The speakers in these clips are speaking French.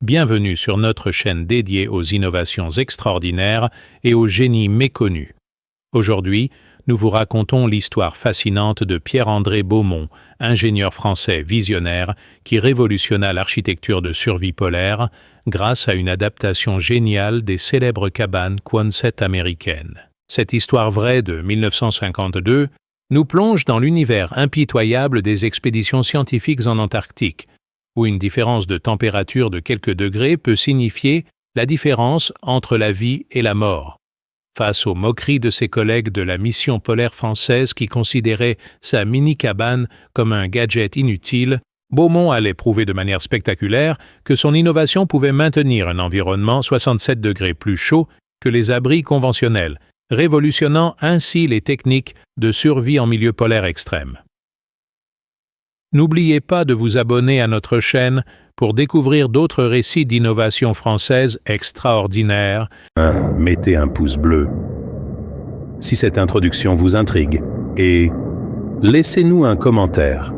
Bienvenue sur notre chaîne dédiée aux innovations extraordinaires et aux génies méconnus. Aujourd'hui, nous vous racontons l'histoire fascinante de Pierre-André Beaumont, ingénieur français visionnaire qui révolutionna l'architecture de survie polaire grâce à une adaptation géniale des célèbres cabanes Quonset américaines. Cette histoire vraie de 1952 nous plonge dans l'univers impitoyable des expéditions scientifiques en Antarctique, où une différence de température de quelques degrés peut signifier la différence entre la vie et la mort. Face aux moqueries de ses collègues de la mission polaire française qui considéraient sa mini-cabane comme un gadget inutile, Beaumont allait prouver de manière spectaculaire que son innovation pouvait maintenir un environnement 67 degrés plus chaud que les abris conventionnels, révolutionnant ainsi les techniques de survie en milieu polaire extrême. N'oubliez pas de vous abonner à notre chaîne pour découvrir d'autres récits d'innovation française extraordinaires. Mettez un pouce bleu si cette introduction vous intrigue et laissez-nous un commentaire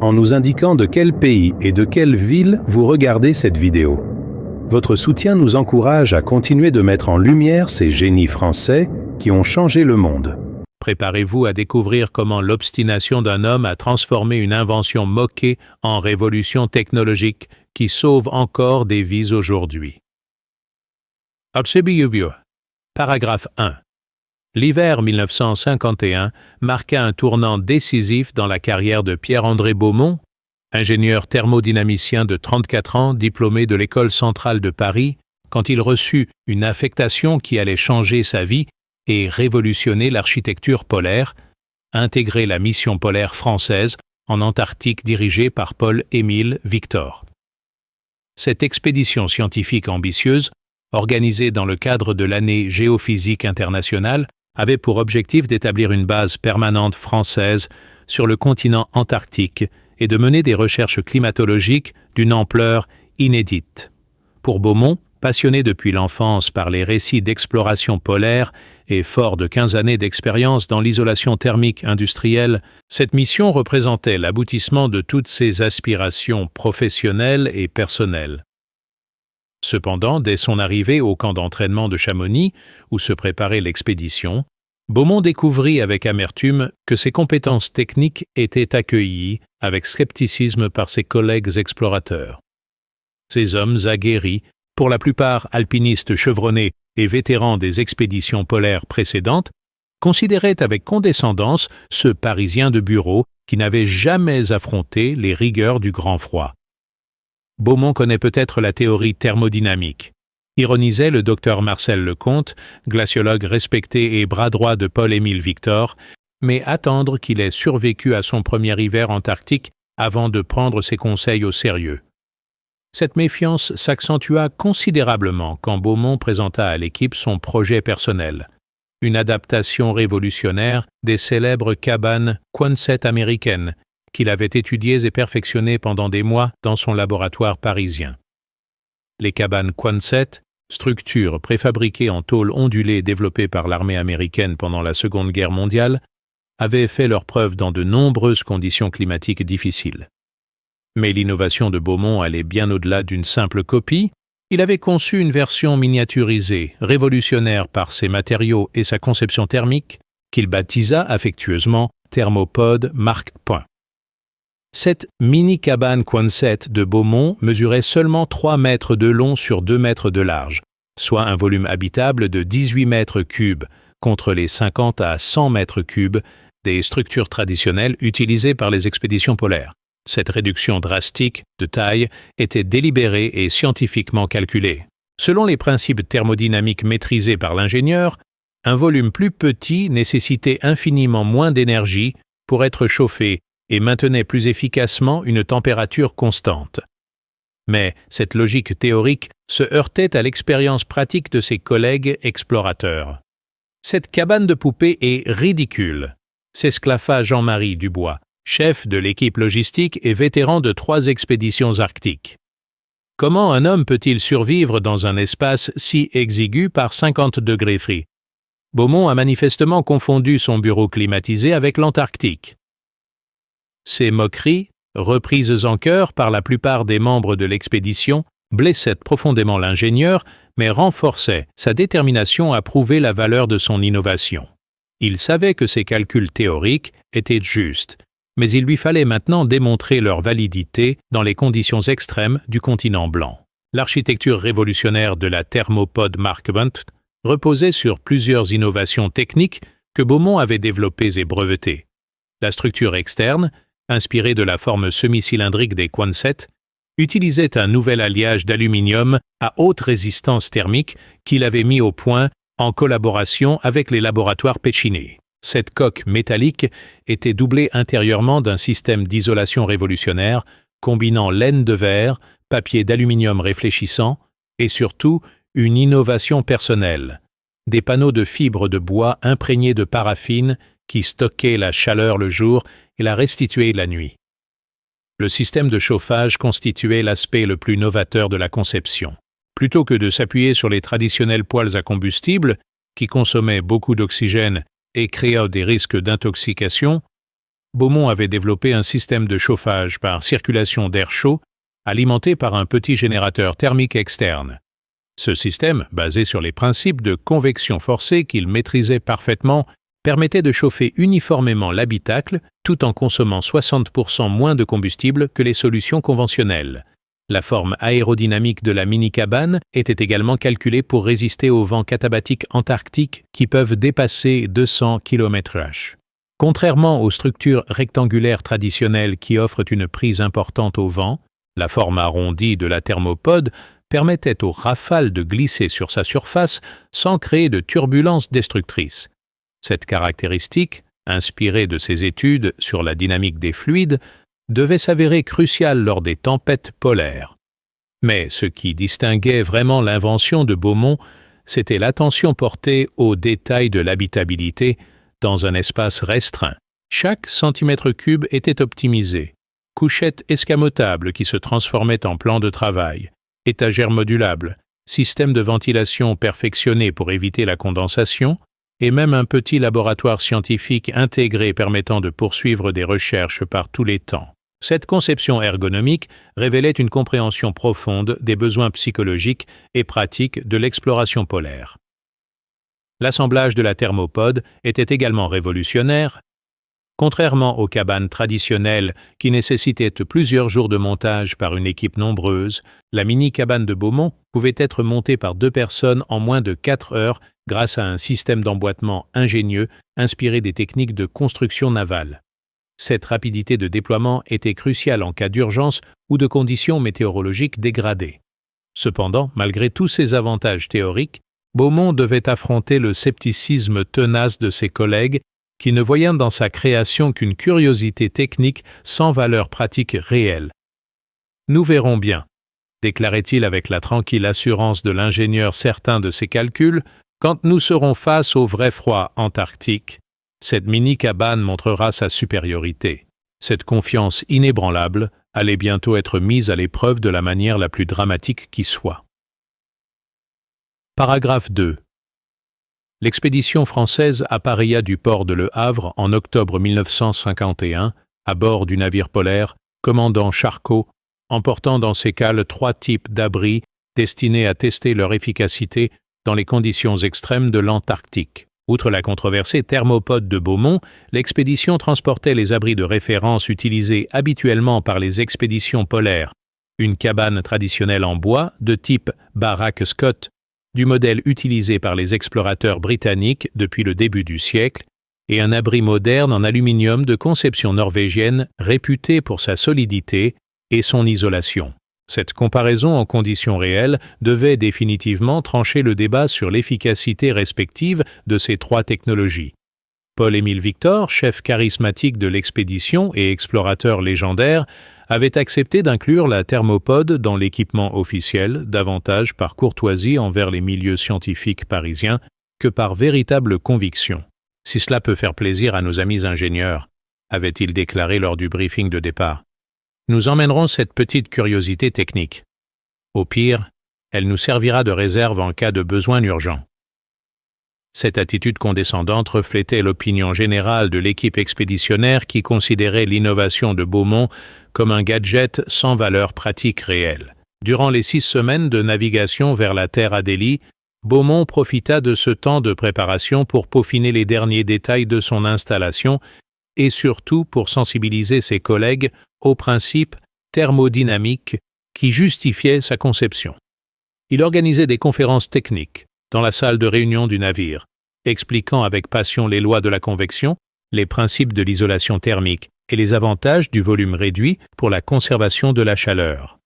en nous indiquant de quel pays et de quelle ville vous regardez cette vidéo. Votre soutien nous encourage à continuer de mettre en lumière ces génies français qui ont changé le monde. Préparez-vous à découvrir comment l'obstination d'un homme a transformé une invention moquée en révolution technologique qui sauve encore des vies aujourd'hui. Paragraphe 1. L'hiver 1951 marqua un tournant décisif dans la carrière de Pierre-André Beaumont, ingénieur thermodynamicien de 34 ans diplômé de l'École centrale de Paris, quand il reçut une affectation qui allait changer sa vie et révolutionner l'architecture polaire, intégrer la mission polaire française en Antarctique dirigée par Paul-Émile Victor. Cette expédition scientifique ambitieuse, organisée dans le cadre de l'année géophysique internationale, avait pour objectif d'établir une base permanente française sur le continent antarctique et de mener des recherches climatologiques d'une ampleur inédite. Pour Beaumont, passionné depuis l'enfance par les récits d'exploration polaire et fort de 15 années d'expérience dans l'isolation thermique industrielle, cette mission représentait l'aboutissement de toutes ses aspirations professionnelles et personnelles. Cependant, dès son arrivée au camp d'entraînement de Chamonix, où se préparait l'expédition, Beaumont découvrit avec amertume que ses compétences techniques étaient accueillies avec scepticisme par ses collègues explorateurs. Ces hommes aguerris, pour la plupart alpinistes chevronnés et vétérans des expéditions polaires précédentes, considéraient avec condescendance ce Parisien de bureau qui n'avait jamais affronté les rigueurs du grand froid. Beaumont connaît peut-être la théorie thermodynamique, ironisait le docteur Marcel Lecomte, glaciologue respecté et bras droit de Paul-Émile Victor, mais attendre qu'il ait survécu à son premier hiver antarctique avant de prendre ses conseils au sérieux. Cette méfiance s'accentua considérablement quand Beaumont présenta à l'équipe son projet personnel, une adaptation révolutionnaire des célèbres cabanes Quonset américaines qu'il avait étudiées et perfectionnées pendant des mois dans son laboratoire parisien. Les cabanes Quonset, structures préfabriquées en tôle ondulée développées par l'armée américaine pendant la Seconde Guerre mondiale, avaient fait leurs preuves dans de nombreuses conditions climatiques difficiles. Mais l'innovation de Beaumont allait bien au-delà d'une simple copie. Il avait conçu une version miniaturisée, révolutionnaire par ses matériaux et sa conception thermique, qu'il baptisa affectueusement Thermopode Mark I. Cette mini-cabane Quonset de Beaumont mesurait seulement 3 mètres de long sur 2 mètres de large, soit un volume habitable de 18 mètres cubes, contre les 50 à 100 mètres cubes des structures traditionnelles utilisées par les expéditions polaires. Cette réduction drastique de taille était délibérée et scientifiquement calculée. Selon les principes thermodynamiques maîtrisés par l'ingénieur, un volume plus petit nécessitait infiniment moins d'énergie pour être chauffé et maintenait plus efficacement une température constante. Mais cette logique théorique se heurtait à l'expérience pratique de ses collègues explorateurs. « Cette cabane de poupée est ridicule », s'esclaffa Jean-Marie Dubois, chef de l'équipe logistique et vétéran de 3 expéditions arctiques. Comment un homme peut-il survivre dans un espace si exigu par 50 degrés free? Beaumont a manifestement confondu son bureau climatisé avec l'Antarctique. Ces moqueries, reprises en chœur par la plupart des membres de l'expédition, blessait profondément l'ingénieur, mais renforçait sa détermination à prouver la valeur de son innovation. Il savait que ses calculs théoriques étaient justes, mais il lui fallait maintenant démontrer leur validité dans les conditions extrêmes du continent blanc. L'architecture révolutionnaire de la thermopode Markbund reposait sur plusieurs innovations techniques que Beaumont avait développées et brevetées. La structure externe, inspirée de la forme semi-cylindrique des Quonset, utilisait un nouvel alliage d'aluminium à haute résistance thermique qu'il avait mis au point en collaboration avec les laboratoires Peccinet. Cette coque métallique était doublée intérieurement d'un système d'isolation révolutionnaire combinant laine de verre, papier d'aluminium réfléchissant et surtout une innovation personnelle, des panneaux de fibres de bois imprégnés de paraffine qui stockaient la chaleur le jour et la restituaient la nuit. Le système de chauffage constituait l'aspect le plus novateur de la conception. Plutôt que de s'appuyer sur les traditionnels poêles à combustible, qui consommaient beaucoup d'oxygène et créaient des risques d'intoxication, Beaumont avait développé un système de chauffage par circulation d'air chaud, alimenté par un petit générateur thermique externe. Ce système, basé sur les principes de convection forcée qu'il maîtrisait parfaitement, permettait de chauffer uniformément l'habitacle tout en consommant 60% moins de combustible que les solutions conventionnelles. La forme aérodynamique de la mini-cabane était également calculée pour résister aux vents katabatiques antarctiques qui peuvent dépasser 200 km/h. Contrairement aux structures rectangulaires traditionnelles qui offrent une prise importante au vent, la forme arrondie de la thermopode permettait aux rafales de glisser sur sa surface sans créer de turbulences destructrices. Cette caractéristique, inspirée de ses études sur la dynamique des fluides, devait s'avérer cruciale lors des tempêtes polaires. Mais ce qui distinguait vraiment l'invention de Beaumont, c'était l'attention portée aux détails de l'habitabilité dans un espace restreint. Chaque centimètre cube était optimisé. Couchettes escamotables qui se transformaient en plan de travail, étagères modulables, système de ventilation perfectionné pour éviter la condensation, et même un petit laboratoire scientifique intégré permettant de poursuivre des recherches par tous les temps. Cette conception ergonomique révélait une compréhension profonde des besoins psychologiques et pratiques de l'exploration polaire. L'assemblage de la thermopode était également révolutionnaire. Contrairement aux cabanes traditionnelles qui nécessitaient plusieurs jours de montage par une équipe nombreuse, la mini-cabane de Beaumont pouvait être montée par 2 personnes en moins de 4 heures grâce à un système d'emboîtement ingénieux inspiré des techniques de construction navale. Cette rapidité de déploiement était cruciale en cas d'urgence ou de conditions météorologiques dégradées. Cependant, malgré tous ces avantages théoriques, Beaumont devait affronter le scepticisme tenace de ses collègues qui ne voyaient dans sa création qu'une curiosité technique sans valeur pratique réelle. « Nous verrons bien », déclarait-il avec la tranquille assurance de l'ingénieur certain de ses calculs, « quand nous serons face au vrai froid antarctique. Cette mini-cabane montrera sa supériorité. » Cette confiance inébranlable allait bientôt être mise à l'épreuve de la manière la plus dramatique qui soit. Paragraphe 2. L'expédition française appareilla du port de Le Havre en octobre 1951 à bord du navire polaire commandant Charcot, emportant dans ses cales 3 types d'abris destinés à tester leur efficacité dans les conditions extrêmes de l'Antarctique. Outre la controversée thermopode de Beaumont, l'expédition transportait les abris de référence utilisés habituellement par les expéditions polaires, une cabane traditionnelle en bois de type baraque Scott, du modèle utilisé par les explorateurs britanniques depuis le début du siècle, et un abri moderne en aluminium de conception norvégienne réputé pour sa solidité et son isolation. Cette comparaison en conditions réelles devait définitivement trancher le débat sur l'efficacité respective de ces 3 technologies. Paul-Émile Victor, chef charismatique de l'expédition et explorateur légendaire, avait accepté d'inclure la thermopode dans l'équipement officiel, davantage par courtoisie envers les milieux scientifiques parisiens que par véritable conviction. « Si cela peut faire plaisir à nos amis ingénieurs », avait-il déclaré lors du briefing de départ, « nous emmènerons cette petite curiosité technique. Au pire, elle nous servira de réserve en cas de besoin urgent. » Cette attitude condescendante reflétait l'opinion générale de l'équipe expéditionnaire qui considérait l'innovation de Beaumont comme un gadget sans valeur pratique réelle. Durant les 6 semaines de navigation vers la terre Adélie, Beaumont profita de ce temps de préparation pour peaufiner les derniers détails de son installation et surtout pour sensibiliser ses collègues aux principes thermodynamiques qui justifiaient sa conception. Il organisait des conférences techniques dans la salle de réunion du navire, expliquant avec passion les lois de la convection, les principes de l'isolation thermique et les avantages du volume réduit pour la conservation de la chaleur.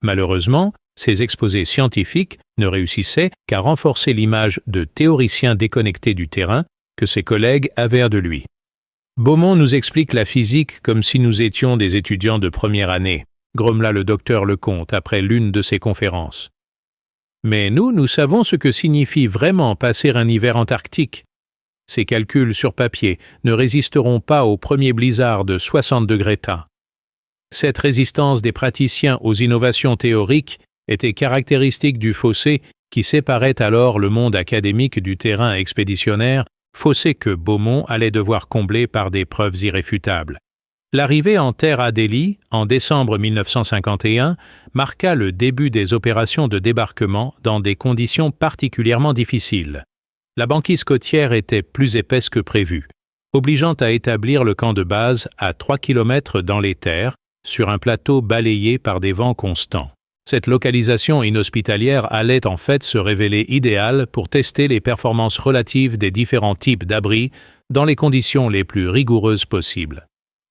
Malheureusement, ces exposés scientifiques ne réussissaient qu'à renforcer l'image de théoricien déconnecté du terrain que ses collègues avaient de lui. Beaumont nous explique la physique comme si nous étions des étudiants de première année, grommela le docteur Lecomte après l'une de ses conférences. Mais nous savons ce que signifie vraiment passer un hiver antarctique. Ces calculs sur papier ne résisteront pas au premier blizzard de 60 degrés T. Cette résistance des praticiens aux innovations théoriques était caractéristique du fossé qui séparait alors le monde académique du terrain expéditionnaire, fossé que Beaumont allait devoir combler par des preuves irréfutables. L'arrivée en terre Adélie, en décembre 1951, marqua le début des opérations de débarquement dans des conditions particulièrement difficiles. La banquise côtière était plus épaisse que prévu, obligeant à établir le camp de base à 3 km dans les terres, sur un plateau balayé par des vents constants. Cette localisation inhospitalière allait en fait se révéler idéale pour tester les performances relatives des différents types d'abris dans les conditions les plus rigoureuses possibles.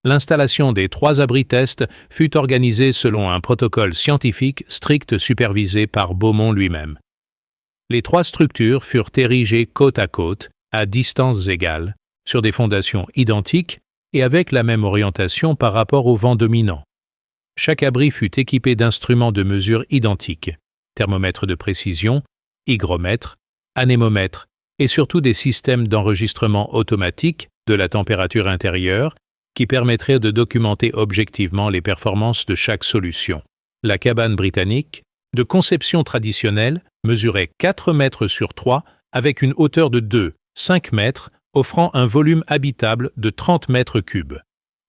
L'installation des 3 abris tests fut organisée selon un protocole scientifique strict supervisé par Beaumont lui-même. Les 3 structures furent érigées côte à côte, à distances égales, sur des fondations identiques et avec la même orientation par rapport au vent dominant. Chaque abri fut équipé d'instruments de mesure identiques, thermomètres de précision, hygromètres, anémomètres et surtout des systèmes d'enregistrement automatique de la température intérieure qui permettraient de documenter objectivement les performances de chaque solution. La cabane britannique, de conception traditionnelle, mesurait 4 mètres sur 3 avec une hauteur de 5 mètres, offrant un volume habitable de 30 mètres cubes.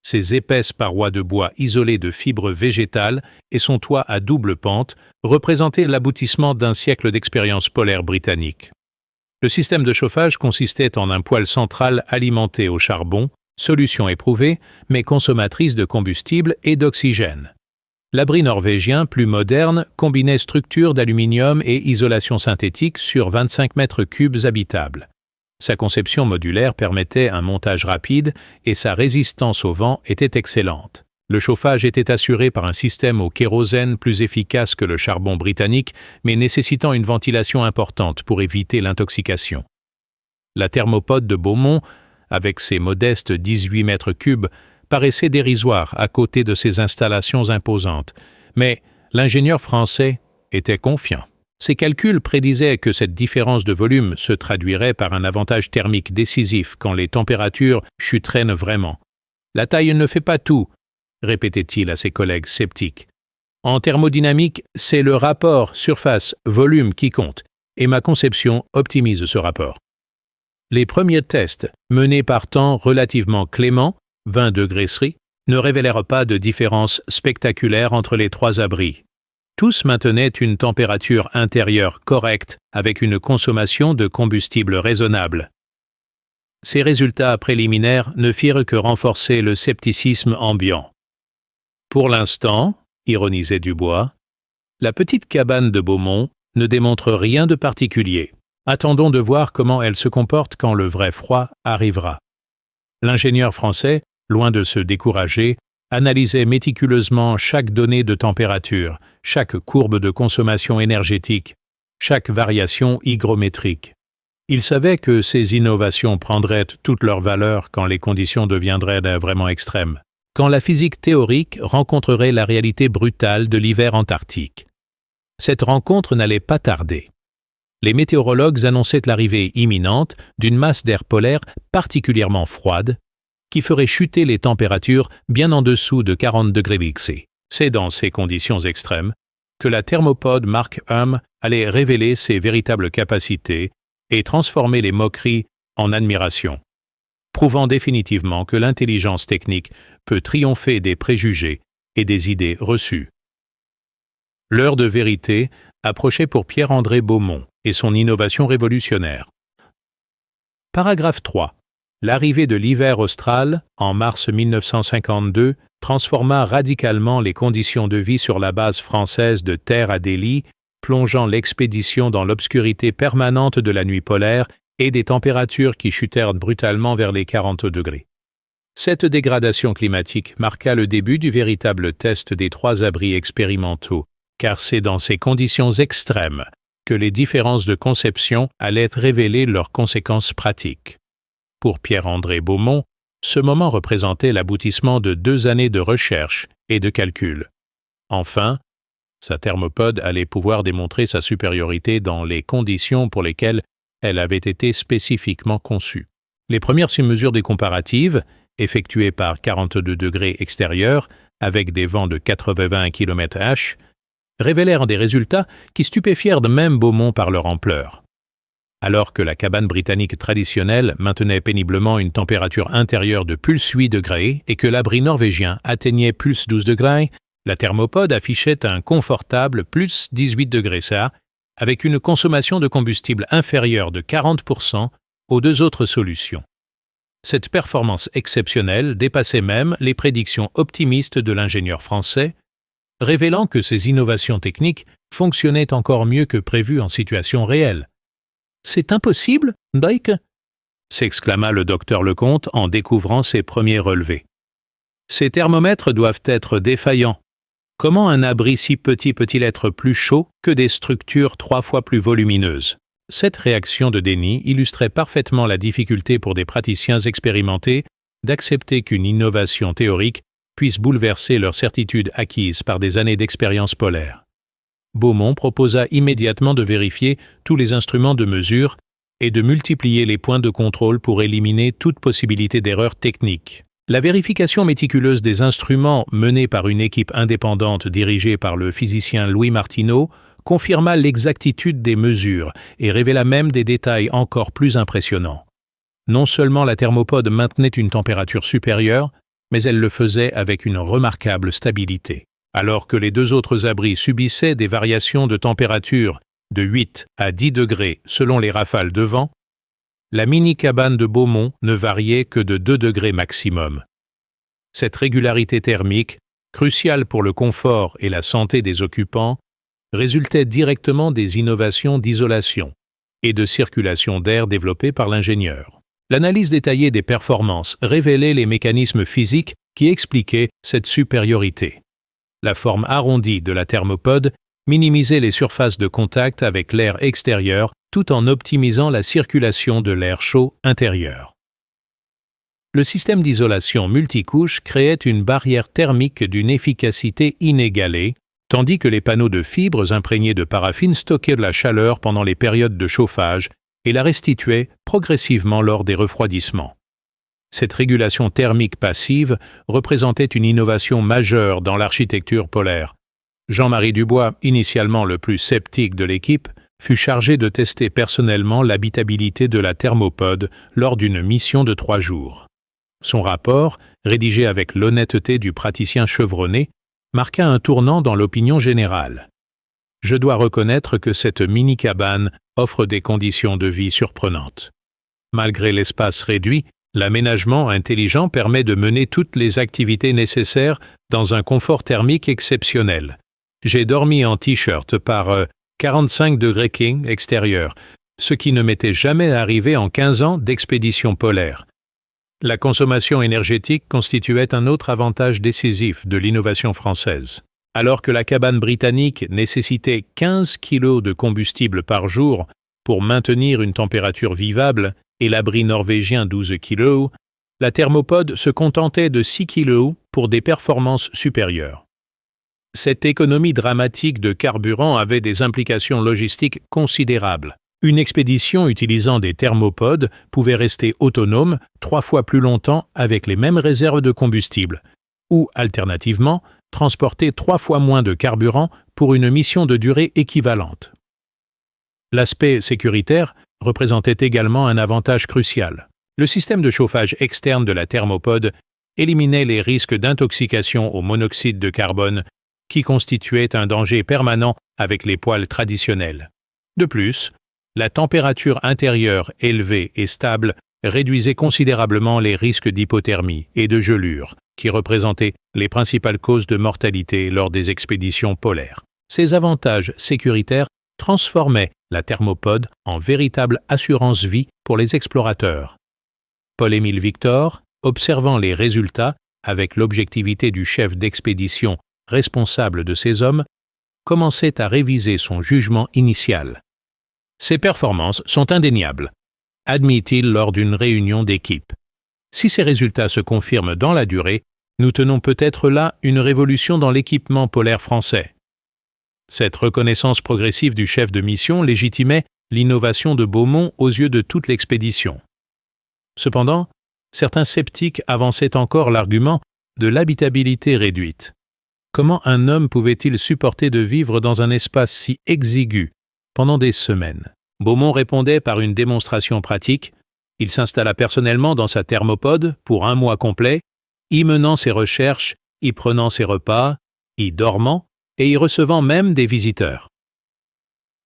Ses épaisses parois de bois isolées de fibres végétales et son toit à double pente représentaient l'aboutissement d'un siècle d'expérience polaire britannique. Le système de chauffage consistait en un poêle central alimenté au charbon, solution éprouvée, mais consommatrice de combustible et d'oxygène. L'abri norvégien, plus moderne, combinait structure d'aluminium et isolation synthétique sur 25 mètres cubes habitables. Sa conception modulaire permettait un montage rapide et sa résistance au vent était excellente. Le chauffage était assuré par un système au kérosène plus efficace que le charbon britannique, mais nécessitant une ventilation importante pour éviter l'intoxication. La thermopode de Beaumont, avec ses modestes 18 mètres cubes, paraissait dérisoire à côté de ces installations imposantes, mais l'ingénieur français était confiant. Ses calculs prédisaient que cette différence de volume se traduirait par un avantage thermique décisif quand les températures chuteraient vraiment. « La taille ne fait pas tout », répétait-il à ses collègues sceptiques. « En thermodynamique, c'est le rapport surface-volume qui compte, et ma conception optimise ce rapport. » Les premiers tests, menés par temps relativement clément, 20 degrés C, ne révélèrent pas de différence spectaculaire entre les 3 abris. Tous maintenaient une température intérieure correcte avec une consommation de combustible raisonnable. Ces résultats préliminaires ne firent que renforcer le scepticisme ambiant. Pour l'instant, ironisait Dubois, la petite cabane de Beaumont ne démontre rien de particulier. Attendons de voir comment elle se comporte quand le vrai froid arrivera. L'ingénieur français, loin de se décourager, analysait méticuleusement chaque donnée de température, chaque courbe de consommation énergétique, chaque variation hygrométrique. Il savait que ces innovations prendraient toute leur valeur quand les conditions deviendraient vraiment extrêmes, quand la physique théorique rencontrerait la réalité brutale de l'hiver antarctique. Cette rencontre n'allait pas tarder. Les météorologues annonçaient l'arrivée imminente d'une masse d'air polaire particulièrement froide, qui ferait chuter les températures bien en dessous de 40 degrés C. C'est dans ces conditions extrêmes que la thermopode Mark I allait révéler ses véritables capacités et transformer les moqueries en admiration, prouvant définitivement que l'intelligence technique peut triompher des préjugés et des idées reçues. L'heure de vérité approchait pour Pierre-André Beaumont et son innovation révolutionnaire. Paragraphe 3. L'arrivée de l'hiver austral, en mars 1952, transforma radicalement les conditions de vie sur la base française de Terre à Delhi, plongeant l'expédition dans l'obscurité permanente de la nuit polaire et des températures qui chutèrent brutalement vers les 40 degrés. Cette dégradation climatique marqua le début du véritable test des 3 abris expérimentaux, car c'est dans ces conditions extrêmes que les différences de conception allaient révéler leurs conséquences pratiques. Pour Pierre-André Beaumont, ce moment représentait l'aboutissement de 2 années de recherche et de calcul. Enfin, sa thermopode allait pouvoir démontrer sa supériorité dans les conditions pour lesquelles elle avait été spécifiquement conçue. Les premières mesures des comparatives, effectuées par 42 degrés extérieurs, avec des vents de 80 km/h, révélèrent des résultats qui stupéfièrent même Beaumont par leur ampleur. Alors que la cabane britannique traditionnelle maintenait péniblement une température intérieure de plus 8 degrés et que l'abri norvégien atteignait plus 12 degrés, la thermopode affichait un confortable plus 18 degrés C, avec une consommation de combustible inférieure de 40% aux 2 autres solutions. Cette performance exceptionnelle dépassait même les prédictions optimistes de l'ingénieur français, révélant que ces innovations techniques fonctionnaient encore mieux que prévu en situation réelle. « C'est impossible, Dyke » s'exclama le docteur Lecomte en découvrant ses premiers relevés. « Ces thermomètres doivent être défaillants. Comment un abri si petit peut-il être plus chaud que des structures 3 fois plus volumineuses ?» Cette réaction de déni illustrait parfaitement la difficulté pour des praticiens expérimentés d'accepter qu'une innovation théorique puisse bouleverser leur certitude acquise par des années d'expérience polaire. Beaumont proposa immédiatement de vérifier tous les instruments de mesure et de multiplier les points de contrôle pour éliminer toute possibilité d'erreur technique. La vérification méticuleuse des instruments menée par une équipe indépendante dirigée par le physicien Louis Martineau confirma l'exactitude des mesures et révéla même des détails encore plus impressionnants. Non seulement la thermopode maintenait une température supérieure, mais elle le faisait avec une remarquable stabilité. Alors que les 2 autres abris subissaient des variations de température de 8 à 10 degrés selon les rafales de vent, la mini-cabane de Beaumont ne variait que de 2 degrés maximum. Cette régularité thermique, cruciale pour le confort et la santé des occupants, résultait directement des innovations d'isolation et de circulation d'air développées par l'ingénieur. L'analyse détaillée des performances révélait les mécanismes physiques qui expliquaient cette supériorité. La forme arrondie de la thermopode minimisait les surfaces de contact avec l'air extérieur tout en optimisant la circulation de l'air chaud intérieur. Le système d'isolation multicouche créait une barrière thermique d'une efficacité inégalée, tandis que les panneaux de fibres imprégnées de paraffine stockaient de la chaleur pendant les périodes de chauffage et la restituaient progressivement lors des refroidissements. Cette régulation thermique passive représentait une innovation majeure dans l'architecture polaire. Jean-Marie Dubois, initialement le plus sceptique de l'équipe, fut chargé de tester personnellement l'habitabilité de la thermopode lors d'une mission de 3 jours. Son rapport, rédigé avec l'honnêteté du praticien chevronné, marqua un tournant dans l'opinion générale. Je dois reconnaître que cette mini-cabane offre des conditions de vie surprenantes. Malgré l'espace réduit, l'aménagement intelligent permet de mener toutes les activités nécessaires dans un confort thermique exceptionnel. J'ai dormi en t-shirt par 45 degrés King extérieur, ce qui ne m'était jamais arrivé en 15 ans d'expédition polaire. La consommation énergétique constituait un autre avantage décisif de l'innovation française. Alors que la cabane britannique nécessitait 15 kg de combustible par jour pour maintenir une température vivable et l'abri norvégien 12 kg, la thermopode se contentait de 6 kg pour des performances supérieures. Cette économie dramatique de carburant avait des implications logistiques considérables. Une expédition utilisant des thermopodes pouvait rester autonome 3 fois plus longtemps avec les mêmes réserves de combustible, ou, alternativement, transporter 3 fois moins de carburant pour une mission de durée équivalente. L'aspect sécuritaire représentait également un avantage crucial. Le système de chauffage externe de la thermopode éliminait les risques d'intoxication au monoxyde de carbone qui constituait un danger permanent avec les poêles traditionnels. De plus, la température intérieure élevée et stable réduisait considérablement les risques d'hypothermie et de gelure, qui représentaient les principales causes de mortalité lors des expéditions polaires. Ces avantages sécuritaires transformaient la thermopode en véritable assurance-vie pour les explorateurs. Paul-Émile Victor, observant les résultats avec l'objectivité du chef d'expédition responsable de ces hommes, commençait à réviser son jugement initial. Ses performances sont indéniables, admit-il lors d'une réunion d'équipe. Si ces résultats se confirment dans la durée, nous tenons peut-être là une révolution dans l'équipement polaire français. Cette reconnaissance progressive du chef de mission légitimait l'innovation de Beaumont aux yeux de toute l'expédition. Cependant, certains sceptiques avançaient encore l'argument de l'habitabilité réduite. Comment un homme pouvait-il supporter de vivre dans un espace si exigu pendant des semaines? Beaumont répondait par une démonstration pratique. Il s'installa personnellement dans sa thermopode pour un mois complet, y menant ses recherches, y prenant ses repas, y dormant et y recevant même des visiteurs.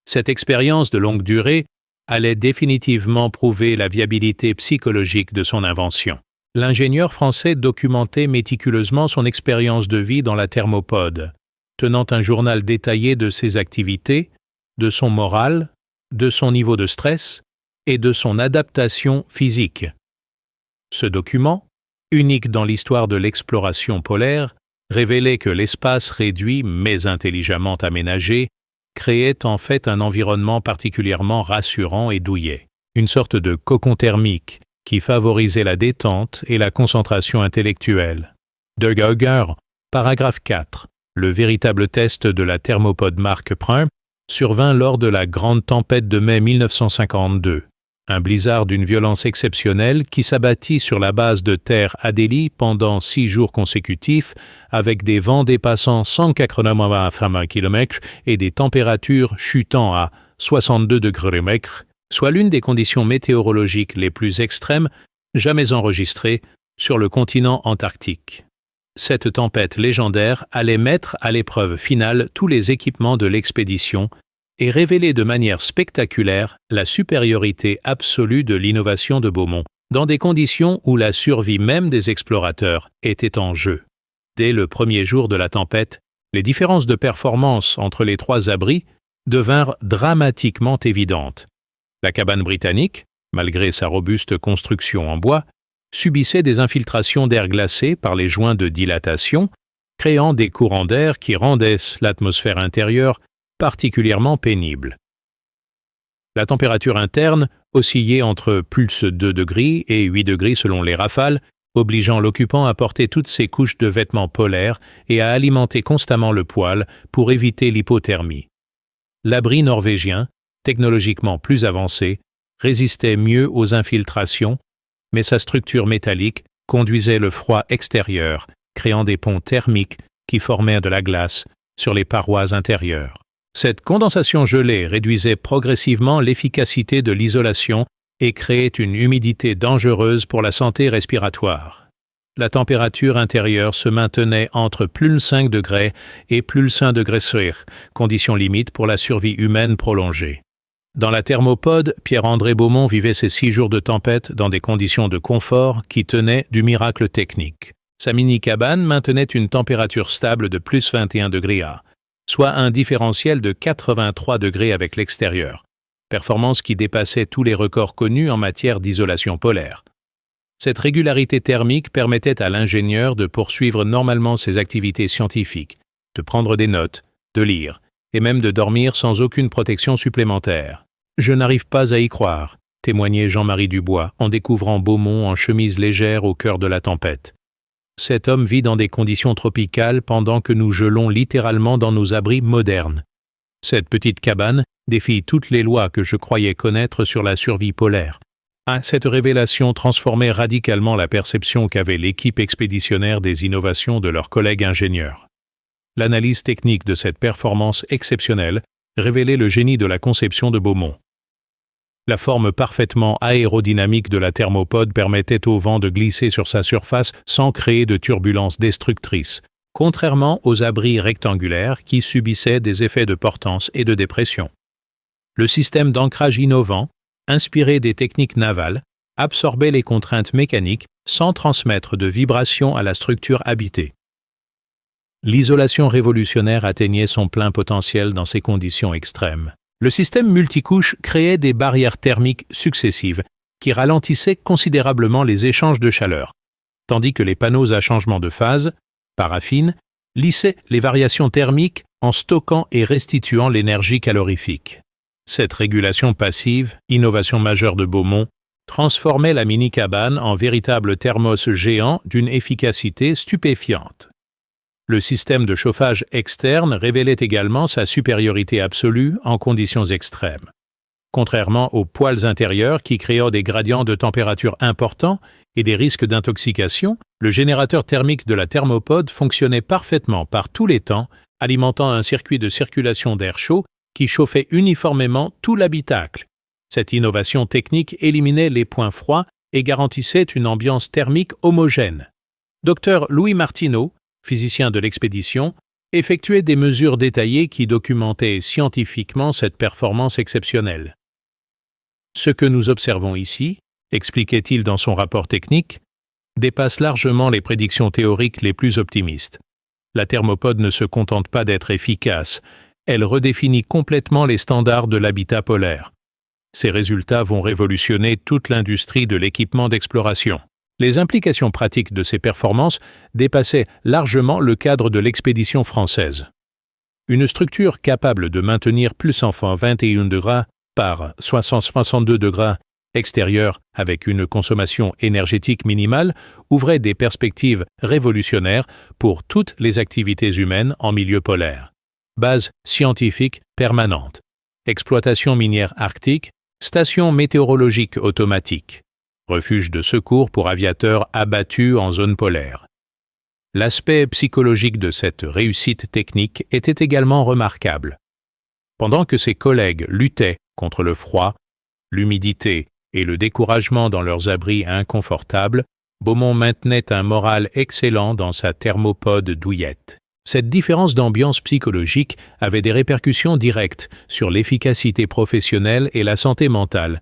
Cette expérience de longue durée allait définitivement prouver la viabilité psychologique de son invention. L'ingénieur français documentait méticuleusement son expérience de vie dans la thermopode, tenant un journal détaillé de ses activités, de son moral, de son niveau de stress et de son adaptation physique. Ce document, unique dans l'histoire de l'exploration polaire, révélait que l'espace réduit mais intelligemment aménagé créait en fait un environnement particulièrement rassurant et douillet, une sorte de cocon thermique qui favorisait la détente et la concentration intellectuelle. De Gauger, paragraphe 4. Le véritable test de la thermopode Mark I survint lors de la grande tempête de mai 1952, un blizzard d'une violence exceptionnelle qui s'abattit sur la base de terre Adélie pendant 6 jours consécutifs avec des vents dépassant 180 km et des températures chutant à 62 degrés, soit l'une des conditions météorologiques les plus extrêmes jamais enregistrées sur le continent antarctique. Cette tempête légendaire allait mettre à l'épreuve finale tous les équipements de l'expédition et révéler de manière spectaculaire la supériorité absolue de l'innovation de Beaumont, dans des conditions où la survie même des explorateurs était en jeu. Dès le premier jour de la tempête, les différences de performance entre les 3 abris devinrent dramatiquement évidentes. La cabane britannique, malgré sa robuste construction en bois, subissait des infiltrations d'air glacé par les joints de dilatation, créant des courants d'air qui rendaient l'atmosphère intérieure particulièrement pénible. La température interne oscillait entre plus 2 degrés et 8 degrés selon les rafales, obligeant l'occupant à porter toutes ses couches de vêtements polaires et à alimenter constamment le poêle pour éviter l'hypothermie. L'abri norvégien, technologiquement plus avancé, résistait mieux aux infiltrations, mais sa structure métallique conduisait le froid extérieur, créant des ponts thermiques qui formaient de la glace sur les parois intérieures. Cette condensation gelée réduisait progressivement l'efficacité de l'isolation et créait une humidité dangereuse pour la santé respiratoire. La température intérieure se maintenait entre plus 5 degrés et plus 1 degré Celsius, condition limite pour la survie humaine prolongée. Dans la thermopode, Pierre-André Beaumont vivait ses 6 jours de tempête dans des conditions de confort qui tenaient du miracle technique. Sa mini-cabane maintenait une température stable de plus 21 degrés A, soit un différentiel de 83 degrés avec l'extérieur, performance qui dépassait tous les records connus en matière d'isolation polaire. Cette régularité thermique permettait à l'ingénieur de poursuivre normalement ses activités scientifiques, de prendre des notes, de lire, et même de dormir sans aucune protection supplémentaire. « Je n'arrive pas à y croire », témoignait Jean-Marie Dubois en découvrant Beaumont en chemise légère au cœur de la tempête. Cet homme vit dans des conditions tropicales pendant que nous gelons littéralement dans nos abris modernes. Cette petite cabane défie toutes les lois que je croyais connaître sur la survie polaire. Cette révélation transformait radicalement la perception qu'avait l'équipe expéditionnaire des innovations de leurs collègues ingénieurs. L'analyse technique de cette performance exceptionnelle révélait le génie de la conception de Beaumont. La forme parfaitement aérodynamique de la thermopode permettait au vent de glisser sur sa surface sans créer de turbulences destructrices, contrairement aux abris rectangulaires qui subissaient des effets de portance et de dépression. Le système d'ancrage innovant, inspiré des techniques navales, absorbait les contraintes mécaniques sans transmettre de vibrations à la structure habitée. L'isolation révolutionnaire atteignait son plein potentiel dans ces conditions extrêmes. Le système multicouche créait des barrières thermiques successives qui ralentissaient considérablement les échanges de chaleur, tandis que les panneaux à changement de phase, paraffine, lissaient les variations thermiques en stockant et restituant l'énergie calorifique. Cette régulation passive, innovation majeure de Beaumont, transformait la mini-cabane en véritable thermos géant d'une efficacité stupéfiante. Le système de chauffage externe révélait également sa supériorité absolue en conditions extrêmes. Contrairement aux poêles intérieurs qui créaient des gradients de température importants et des risques d'intoxication, le générateur thermique de la thermopode fonctionnait parfaitement par tous les temps, alimentant un circuit de circulation d'air chaud qui chauffait uniformément tout l'habitacle. Cette innovation technique éliminait les points froids et garantissait une ambiance thermique homogène. Dr Louis Martineau, physicien de l'expédition, effectuait des mesures détaillées qui documentaient scientifiquement cette performance exceptionnelle. Ce que nous observons ici, expliquait-il dans son rapport technique, dépasse largement les prédictions théoriques les plus optimistes. La thermopode ne se contente pas d'être efficace, elle redéfinit complètement les standards de l'habitat polaire. Ces résultats vont révolutionner toute l'industrie de l'équipement d'exploration. Les implications pratiques de ces performances dépassaient largement le cadre de l'expédition française. Une structure capable de maintenir plus enfin 21 degrés par 62 degrés extérieurs avec une consommation énergétique minimale ouvrait des perspectives révolutionnaires pour toutes les activités humaines en milieu polaire. Base scientifique permanente, exploitation minière arctique, station météorologique automatique, refuge de secours pour aviateurs abattus en zone polaire. L'aspect psychologique de cette réussite technique était également remarquable. Pendant que ses collègues luttaient contre le froid, l'humidité et le découragement dans leurs abris inconfortables, Beaumont maintenait un moral excellent dans sa thermopode douillette. Cette différence d'ambiance psychologique avait des répercussions directes sur l'efficacité professionnelle et la santé mentale,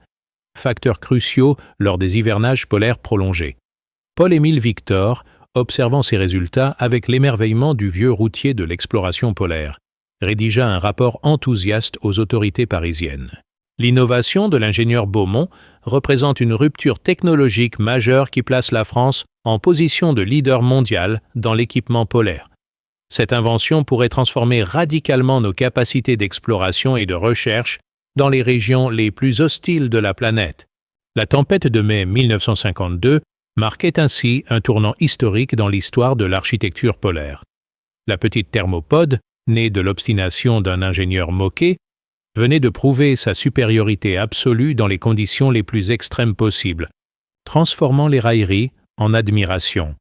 facteurs cruciaux lors des hivernages polaires prolongés. Paul-Émile Victor, observant ces résultats avec l'émerveillement du vieux routier de l'exploration polaire, rédigea un rapport enthousiaste aux autorités parisiennes. L'innovation de l'ingénieur Beaumont représente une rupture technologique majeure qui place la France en position de leader mondial dans l'équipement polaire. Cette invention pourrait transformer radicalement nos capacités d'exploration et de recherche dans les régions les plus hostiles de la planète. La tempête de mai 1952 marquait ainsi un tournant historique dans l'histoire de l'architecture polaire. La petite thermopode, née de l'obstination d'un ingénieur moqué, venait de prouver sa supériorité absolue dans les conditions les plus extrêmes possibles, transformant les railleries en admiration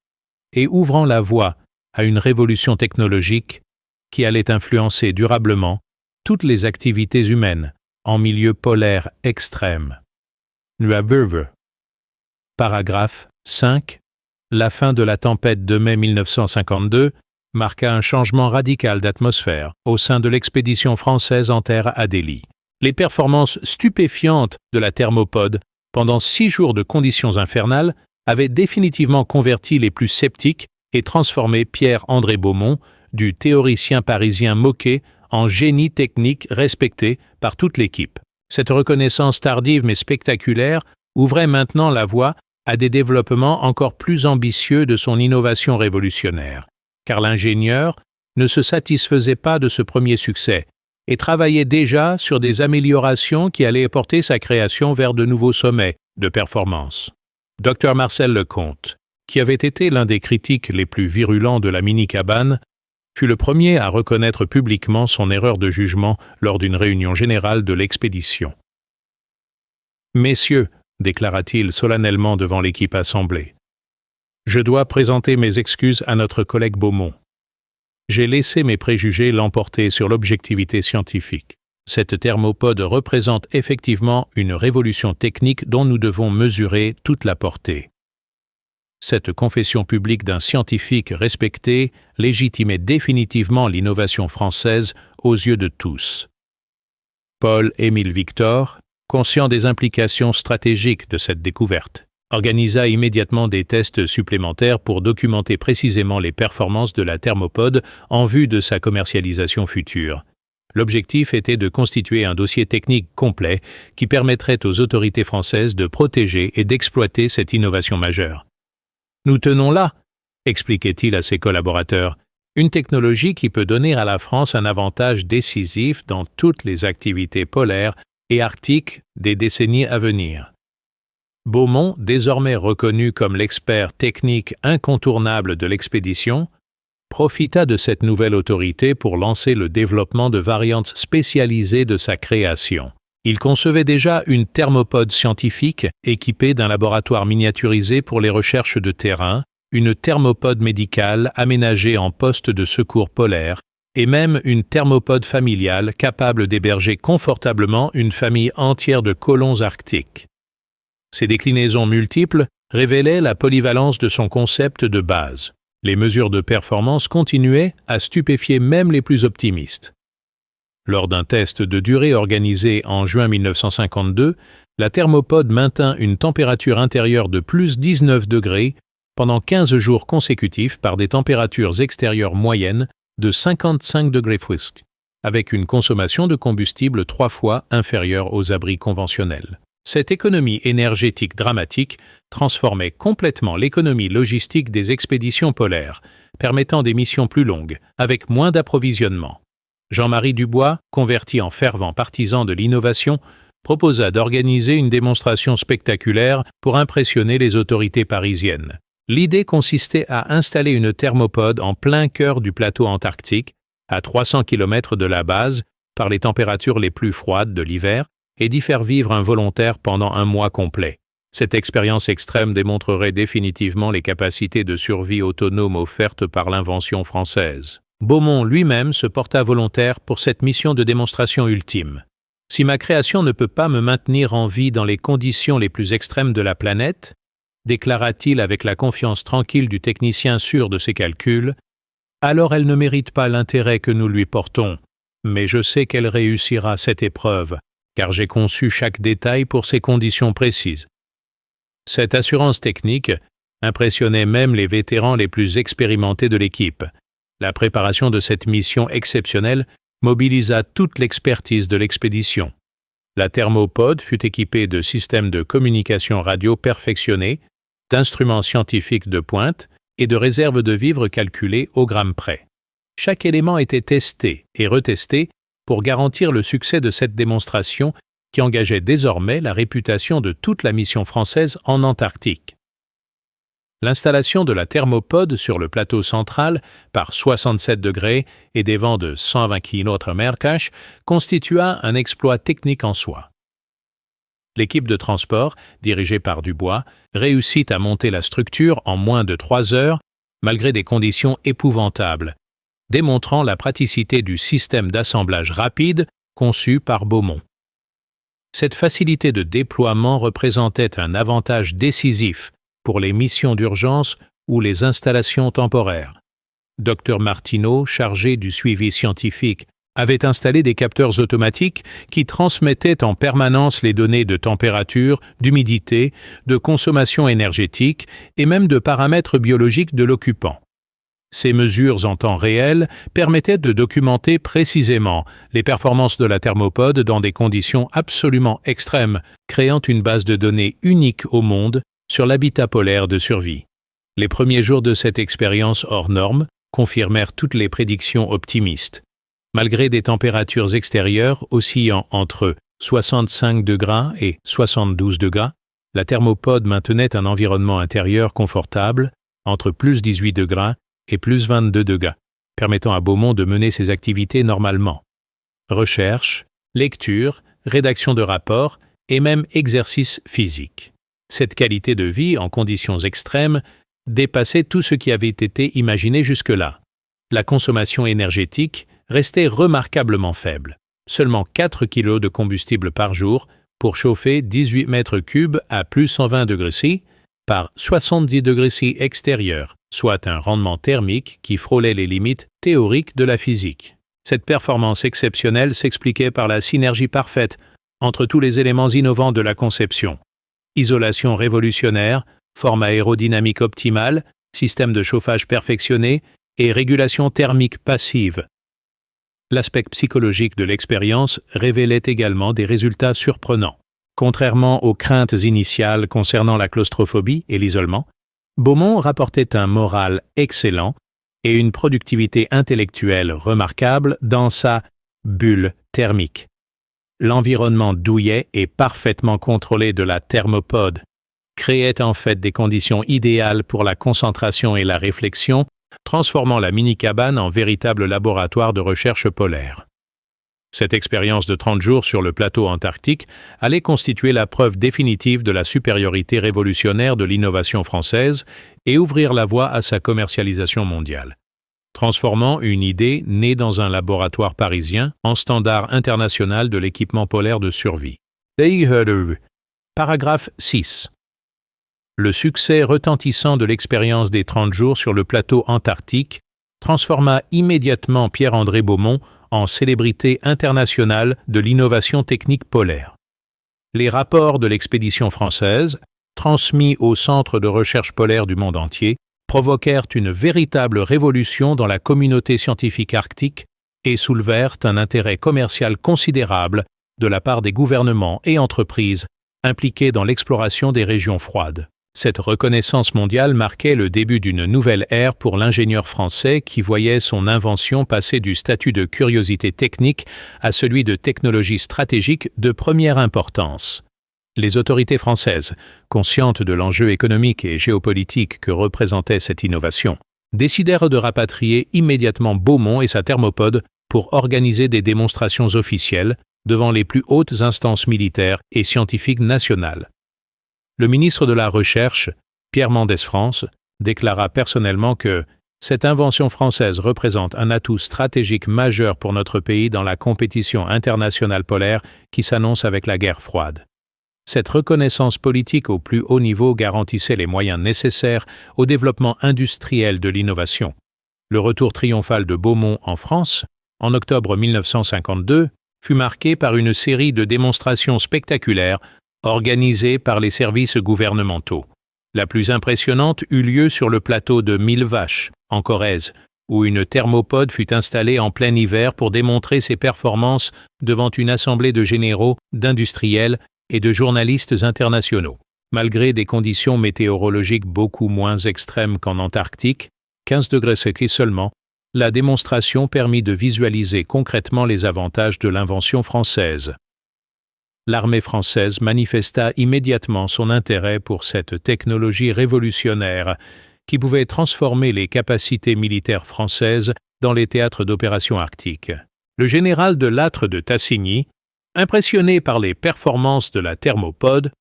et ouvrant la voie à une révolution technologique qui allait influencer durablement toutes les activités humaines en milieu polaire extrême. Paragraphe 5. La fin de la tempête de mai 1952 marqua un changement radical d'atmosphère au sein de l'expédition française en terre à Delhi. Les performances stupéfiantes de la thermopode pendant 6 jours de conditions infernales avaient définitivement converti les plus sceptiques et transformé Pierre-André Beaumont, du théoricien parisien moqué, en génie technique respecté par toute l'équipe. Cette reconnaissance tardive mais spectaculaire ouvrait maintenant la voie à des développements encore plus ambitieux de son innovation révolutionnaire, car l'ingénieur ne se satisfaisait pas de ce premier succès et travaillait déjà sur des améliorations qui allaient porter sa création vers de nouveaux sommets de performance. Dr Marcel Lecomte, qui avait été l'un des critiques les plus virulents de la mini-cabane, fut le premier à reconnaître publiquement son erreur de jugement lors d'une réunion générale de l'expédition. « Messieurs, déclara-t-il solennellement devant l'équipe assemblée, je dois présenter mes excuses à notre collègue Beaumont. J'ai laissé mes préjugés l'emporter sur l'objectivité scientifique. Cette thermopode représente effectivement une révolution technique dont nous devons mesurer toute la portée. Cette confession publique d'un scientifique respecté légitimait définitivement l'innovation française aux yeux de tous. Paul-Émile Victor, conscient des implications stratégiques de cette découverte, organisa immédiatement des tests supplémentaires pour documenter précisément les performances de la thermopode en vue de sa commercialisation future. L'objectif était de constituer un dossier technique complet qui permettrait aux autorités françaises de protéger et d'exploiter cette innovation majeure. Nous tenons là, expliquait-il à ses collaborateurs, une technologie qui peut donner à la France un avantage décisif dans toutes les activités polaires et arctiques des décennies à venir. Beaumont, désormais reconnu comme l'expert technique incontournable de l'expédition, profita de cette nouvelle autorité pour lancer le développement de variantes spécialisées de sa création. Il concevait déjà une thermopode scientifique équipée d'un laboratoire miniaturisé pour les recherches de terrain, une thermopode médicale aménagée en poste de secours polaire et même une thermopode familiale capable d'héberger confortablement une famille entière de colons arctiques. Ces déclinaisons multiples révélaient la polyvalence de son concept de base. Les mesures de performance continuaient à stupéfier même les plus optimistes. Lors d'un test de durée organisé en juin 1952, la thermopode maintint une température intérieure de plus 19 degrés pendant 15 jours consécutifs par des températures extérieures moyennes de 55 degrés Fahrenheit, avec une consommation de combustible 3 fois inférieure aux abris conventionnels. Cette économie énergétique dramatique transformait complètement l'économie logistique des expéditions polaires, permettant des missions plus longues, avec moins d'approvisionnement. Jean-Marie Dubois, converti en fervent partisan de l'innovation, proposa d'organiser une démonstration spectaculaire pour impressionner les autorités parisiennes. L'idée consistait à installer une thermopode en plein cœur du plateau antarctique, à 300 km de la base, par les températures les plus froides de l'hiver, et d'y faire vivre un volontaire pendant un mois complet. Cette expérience extrême démontrerait définitivement les capacités de survie autonome offertes par l'invention française. Beaumont lui-même se porta volontaire pour cette mission de démonstration ultime. « Si ma création ne peut pas me maintenir en vie dans les conditions les plus extrêmes de la planète, déclara-t-il avec la confiance tranquille du technicien sûr de ses calculs, alors elle ne mérite pas l'intérêt que nous lui portons, mais je sais qu'elle réussira cette épreuve, car j'ai conçu chaque détail pour ses conditions précises. » Cette assurance technique impressionnait même les vétérans les plus expérimentés de l'équipe. La préparation de cette mission exceptionnelle mobilisa toute l'expertise de l'expédition. La thermopode fut équipée de systèmes de communication radio perfectionnés, d'instruments scientifiques de pointe et de réserves de vivres calculées au gramme près. Chaque élément était testé et retesté pour garantir le succès de cette démonstration qui engageait désormais la réputation de toute la mission française en Antarctique. L'installation de la thermopode sur le plateau central, par 67 degrés et des vents de 120 km/h, constitua un exploit technique en soi. L'équipe de transport, dirigée par Dubois, réussit à monter la structure en moins de 3 heures, malgré des conditions épouvantables, démontrant la praticité du système d'assemblage rapide conçu par Beaumont. Cette facilité de déploiement représentait un avantage décisif pour les missions d'urgence ou les installations temporaires. Dr Martineau, chargé du suivi scientifique, avait installé des capteurs automatiques qui transmettaient en permanence les données de température, d'humidité, de consommation énergétique et même de paramètres biologiques de l'occupant. Ces mesures en temps réel permettaient de documenter précisément les performances de la thermopode dans des conditions absolument extrêmes, créant une base de données unique au monde sur l'habitat polaire de survie. Les premiers jours de cette expérience hors norme confirmèrent toutes les prédictions optimistes. Malgré des températures extérieures oscillant entre 65 degrés et 72 degrés, la thermopode maintenait un environnement intérieur confortable entre plus 18 degrés et plus 22 degrés, permettant à Beaumont de mener ses activités normalement. Recherche, lecture, rédaction de rapports et même exercice physique. Cette qualité de vie en conditions extrêmes dépassait tout ce qui avait été imaginé jusque-là. La consommation énergétique restait remarquablement faible, seulement 4 kg de combustible par jour pour chauffer 18 mètres cubes à plus 120 degrés C par 70 degrés C extérieur, soit un rendement thermique qui frôlait les limites théoriques de la physique. Cette performance exceptionnelle s'expliquait par la synergie parfaite entre tous les éléments innovants de la conception. Isolation révolutionnaire, forme aérodynamique optimale, système de chauffage perfectionné et régulation thermique passive. L'aspect psychologique de l'expérience révélait également des résultats surprenants. Contrairement aux craintes initiales concernant la claustrophobie et l'isolement, Beaumont rapportait un moral excellent et une productivité intellectuelle remarquable dans sa bulle thermique. L'environnement douillet et parfaitement contrôlé de la thermopode créait en fait des conditions idéales pour la concentration et la réflexion, transformant la mini-cabane en véritable laboratoire de recherche polaire. Cette expérience de 30 jours sur le plateau antarctique allait constituer la preuve définitive de la supériorité révolutionnaire de l'innovation française et ouvrir la voie à sa commercialisation mondiale, transformant une idée née dans un laboratoire parisien en standard international de l'équipement polaire de survie. Paragraphe 6. Le succès retentissant de l'expérience des 30 jours sur le plateau antarctique transforma immédiatement Pierre-André Beaumont en célébrité internationale de l'innovation technique polaire. Les rapports de l'expédition française, transmis au Centre de recherche polaire du monde entier, provoquèrent une véritable révolution dans la communauté scientifique arctique et soulevèrent un intérêt commercial considérable de la part des gouvernements et entreprises impliqués dans l'exploration des régions froides. Cette reconnaissance mondiale marquait le début d'une nouvelle ère pour l'ingénieur français qui voyait son invention passer du statut de curiosité technique à celui de technologie stratégique de première importance. Les autorités françaises, conscientes de l'enjeu économique et géopolitique que représentait cette innovation, décidèrent de rapatrier immédiatement Beaumont et sa thermopode pour organiser des démonstrations officielles devant les plus hautes instances militaires et scientifiques nationales. Le ministre de la Recherche, Pierre Mendès France, déclara personnellement que cette invention française représente un atout stratégique majeur pour notre pays dans la compétition internationale polaire qui s'annonce avec la guerre froide. Cette reconnaissance politique au plus haut niveau garantissait les moyens nécessaires au développement industriel de l'innovation. Le retour triomphal de Beaumont en France, en octobre 1952, fut marqué par une série de démonstrations spectaculaires organisées par les services gouvernementaux. La plus impressionnante eut lieu sur le plateau de Millevaches, en Corrèze, où une thermopode fut installée en plein hiver pour démontrer ses performances devant une assemblée de généraux, d'industriels et de journalistes internationaux. Malgré des conditions météorologiques beaucoup moins extrêmes qu'en Antarctique, 15 degrés C seulement, la démonstration permit de visualiser concrètement les avantages de l'invention française. L'armée française manifesta immédiatement son intérêt pour cette technologie révolutionnaire qui pouvait transformer les capacités militaires françaises dans les théâtres d'opérations arctiques. Le général de Lattre de Tassigny, impressionné par les performances de la thermopode,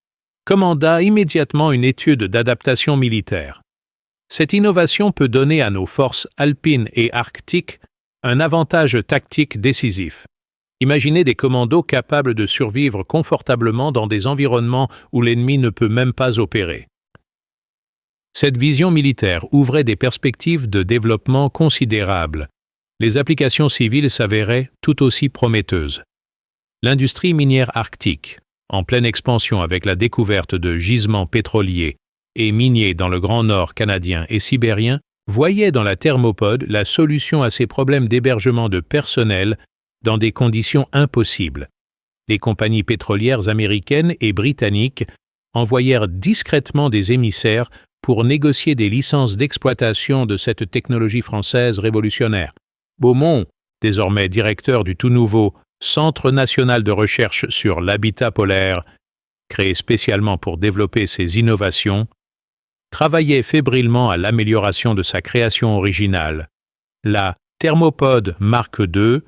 commanda immédiatement une étude d'adaptation militaire. Cette innovation peut donner à nos forces alpines et arctiques un avantage tactique décisif. Imaginez des commandos capables de survivre confortablement dans des environnements où l'ennemi ne peut même pas opérer. Cette vision militaire ouvrait des perspectives de développement considérables. Les applications civiles s'avéraient tout aussi prometteuses. L'industrie minière arctique, en pleine expansion avec la découverte de gisements pétroliers et miniers dans le Grand Nord canadien et sibérien, voyait dans la thermopode la solution à ses problèmes d'hébergement de personnel dans des conditions impossibles. Les compagnies pétrolières américaines et britanniques envoyèrent discrètement des émissaires pour négocier des licences d'exploitation de cette technologie française révolutionnaire. Beaumont, désormais directeur du tout nouveau Centre national de recherche sur l'habitat polaire, créé spécialement pour développer ses innovations, travaillait fébrilement à l'amélioration de sa création originale. La Thermopode Mark II,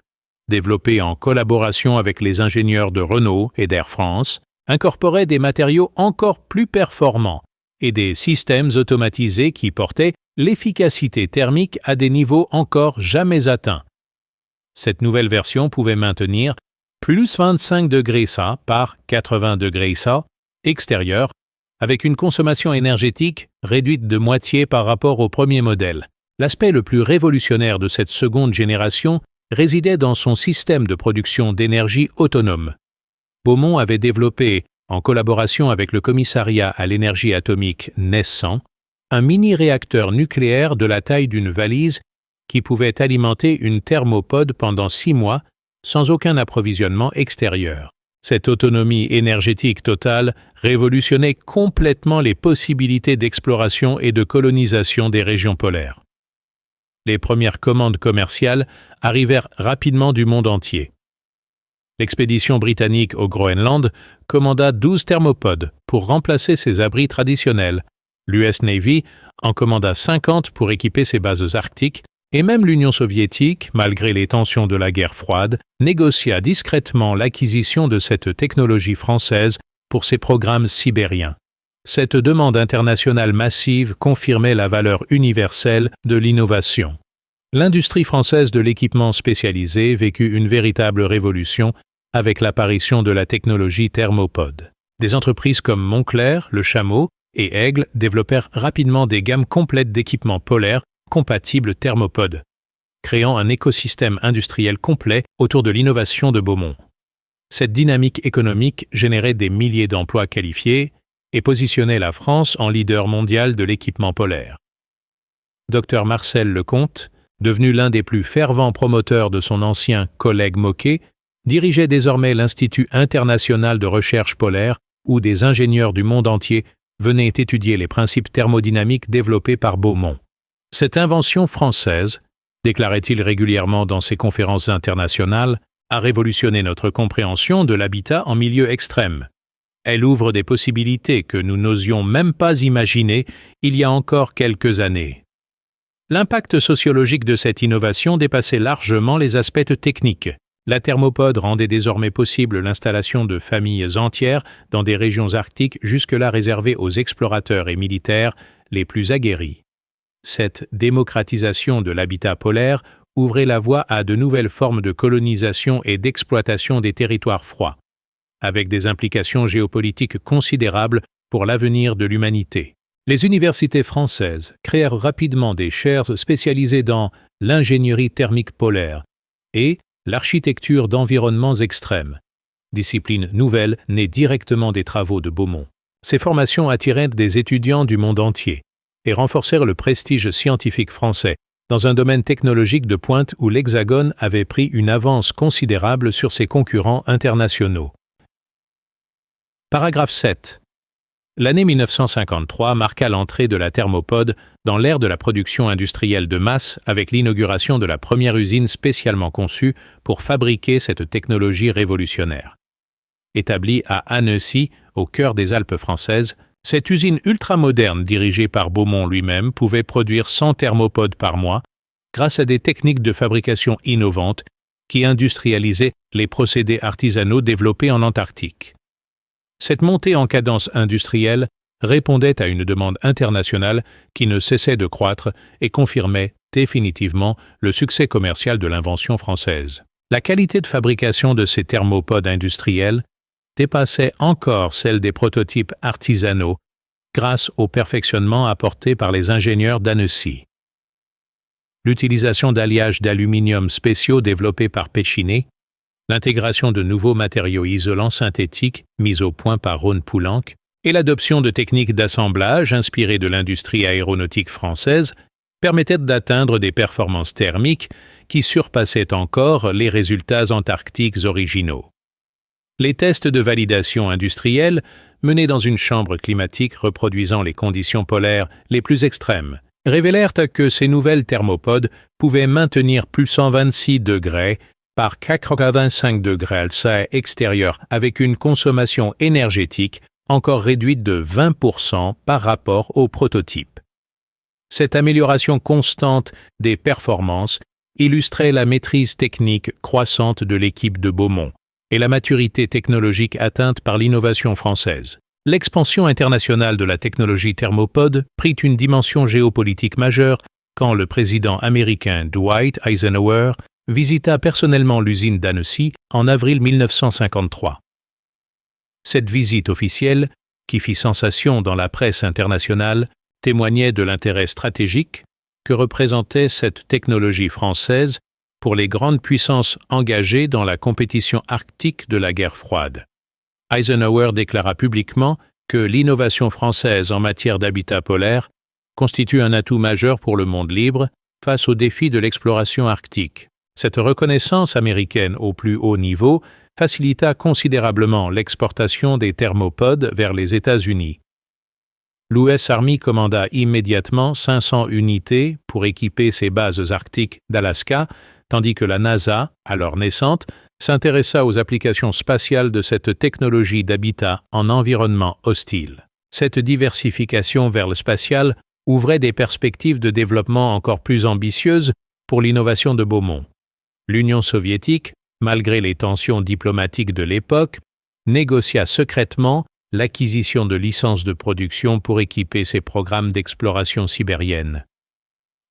développée en collaboration avec les ingénieurs de Renault et d'Air France, incorporait des matériaux encore plus performants et des systèmes automatisés qui portaient l'efficacité thermique à des niveaux encore jamais atteints. Cette nouvelle version pouvait maintenir plus 25 degrés C par 80 degrés C extérieur avec une consommation énergétique réduite de moitié par rapport au premier modèle. L'aspect le plus révolutionnaire de cette seconde génération résidait dans son système de production d'énergie autonome. Beaumont avait développé, en collaboration avec le commissariat à l'énergie atomique naissant, un mini-réacteur nucléaire de la taille d'une valise qui pouvait alimenter une thermopode pendant 6 mois sans aucun approvisionnement extérieur. Cette autonomie énergétique totale révolutionnait complètement les possibilités d'exploration et de colonisation des régions polaires. Les premières commandes commerciales arrivèrent rapidement du monde entier. L'expédition britannique au Groenland commanda 12 thermopodes pour remplacer ses abris traditionnels. L'US Navy en commanda 50 pour équiper ses bases arctiques, et même l'Union soviétique, malgré les tensions de la guerre froide, négocia discrètement l'acquisition de cette technologie française pour ses programmes sibériens. Cette demande internationale massive confirmait la valeur universelle de l'innovation. L'industrie française de l'équipement spécialisé vécut une véritable révolution avec l'apparition de la technologie thermopode. Des entreprises comme Moncler, Le Chameau et Aigle développèrent rapidement des gammes complètes d'équipements polaires compatibles thermopodes, créant un écosystème industriel complet autour de l'innovation de Beaumont. Cette dynamique économique générait des milliers d'emplois qualifiés et positionnait la France en leader mondial de l'équipement polaire. Dr Marcel Lecomte, devenu l'un des plus fervents promoteurs de son ancien collègue Moquet, dirigeait désormais l'Institut international de recherche polaire où des ingénieurs du monde entier venaient étudier les principes thermodynamiques développés par Beaumont. Cette invention française, déclarait-il régulièrement dans ses conférences internationales, a révolutionné notre compréhension de l'habitat en milieu extrême. Elle ouvre des possibilités que nous n'osions même pas imaginer il y a encore quelques années. L'impact sociologique de cette innovation dépassait largement les aspects techniques. La thermopode rendait désormais possible l'installation de familles entières dans des régions arctiques jusque-là réservées aux explorateurs et militaires les plus aguerris. Cette démocratisation de l'habitat polaire ouvrait la voie à de nouvelles formes de colonisation et d'exploitation des territoires froids, avec des implications géopolitiques considérables pour l'avenir de l'humanité. Les universités françaises créèrent rapidement des chaires spécialisées dans l'ingénierie thermique polaire et l'architecture d'environnements extrêmes, discipline nouvelle née directement des travaux de Beaumont. Ces formations attirèrent des étudiants du monde entier et renforcèrent le prestige scientifique français dans un domaine technologique de pointe où l'Hexagone avait pris une avance considérable sur ses concurrents internationaux. Paragraphe 7. L'année 1953 marqua l'entrée de la thermopode dans l'ère de la production industrielle de masse avec l'inauguration de la première usine spécialement conçue pour fabriquer cette technologie révolutionnaire. Établie à Annecy, au cœur des Alpes françaises, cette usine ultramoderne dirigée par Beaumont lui-même pouvait produire 100 thermopodes par mois grâce à des techniques de fabrication innovantes qui industrialisaient les procédés artisanaux développés en Antarctique. Cette montée en cadence industrielle répondait à une demande internationale qui ne cessait de croître et confirmait définitivement le succès commercial de l'invention française. La qualité de fabrication de ces thermopodes industriels dépassait encore celle des prototypes artisanaux grâce au perfectionnement apporté par les ingénieurs d'Annecy. L'utilisation d'alliages d'aluminium spéciaux développés par Péchinet, l'intégration de nouveaux matériaux isolants synthétiques mis au point par Rhône-Poulenc et l'adoption de techniques d'assemblage inspirées de l'industrie aéronautique française permettaient d'atteindre des performances thermiques qui surpassaient encore les résultats antarctiques originaux. Les tests de validation industrielle, menés dans une chambre climatique reproduisant les conditions polaires les plus extrêmes, révélèrent que ces nouvelles thermopodes pouvaient maintenir plus 126 degrés par 85 degrés Celsius extérieur avec une consommation énergétique encore réduite de 20% par rapport au prototype. Cette amélioration constante des performances illustrait la maîtrise technique croissante de l'équipe de Beaumont et la maturité technologique atteinte par l'innovation française. L'expansion internationale de la technologie thermopode prit une dimension géopolitique majeure quand le président américain Dwight Eisenhower visita personnellement l'usine d'Annecy en avril 1953. Cette visite officielle qui fit sensation dans la presse internationale, témoignait de l'intérêt stratégique que représentait cette technologie française pour les grandes puissances engagées dans la compétition arctique de la guerre froide. Eisenhower déclara publiquement que l'innovation française en matière d'habitat polaire constitue un atout majeur pour le monde libre face aux défis de l'exploration arctique. Cette reconnaissance américaine au plus haut niveau facilita considérablement l'exportation des thermopodes vers les États-Unis. L'US Army commanda immédiatement 500 unités pour équiper ses bases arctiques d'Alaska, tandis que la NASA, alors naissante, s'intéressa aux applications spatiales de cette technologie d'habitat en environnement hostile. Cette diversification vers le spatial ouvrait des perspectives de développement encore plus ambitieuses pour l'innovation de Beaumont. L'Union soviétique, malgré les tensions diplomatiques de l'époque, négocia secrètement l'acquisition de licences de production pour équiper ses programmes d'exploration sibérienne.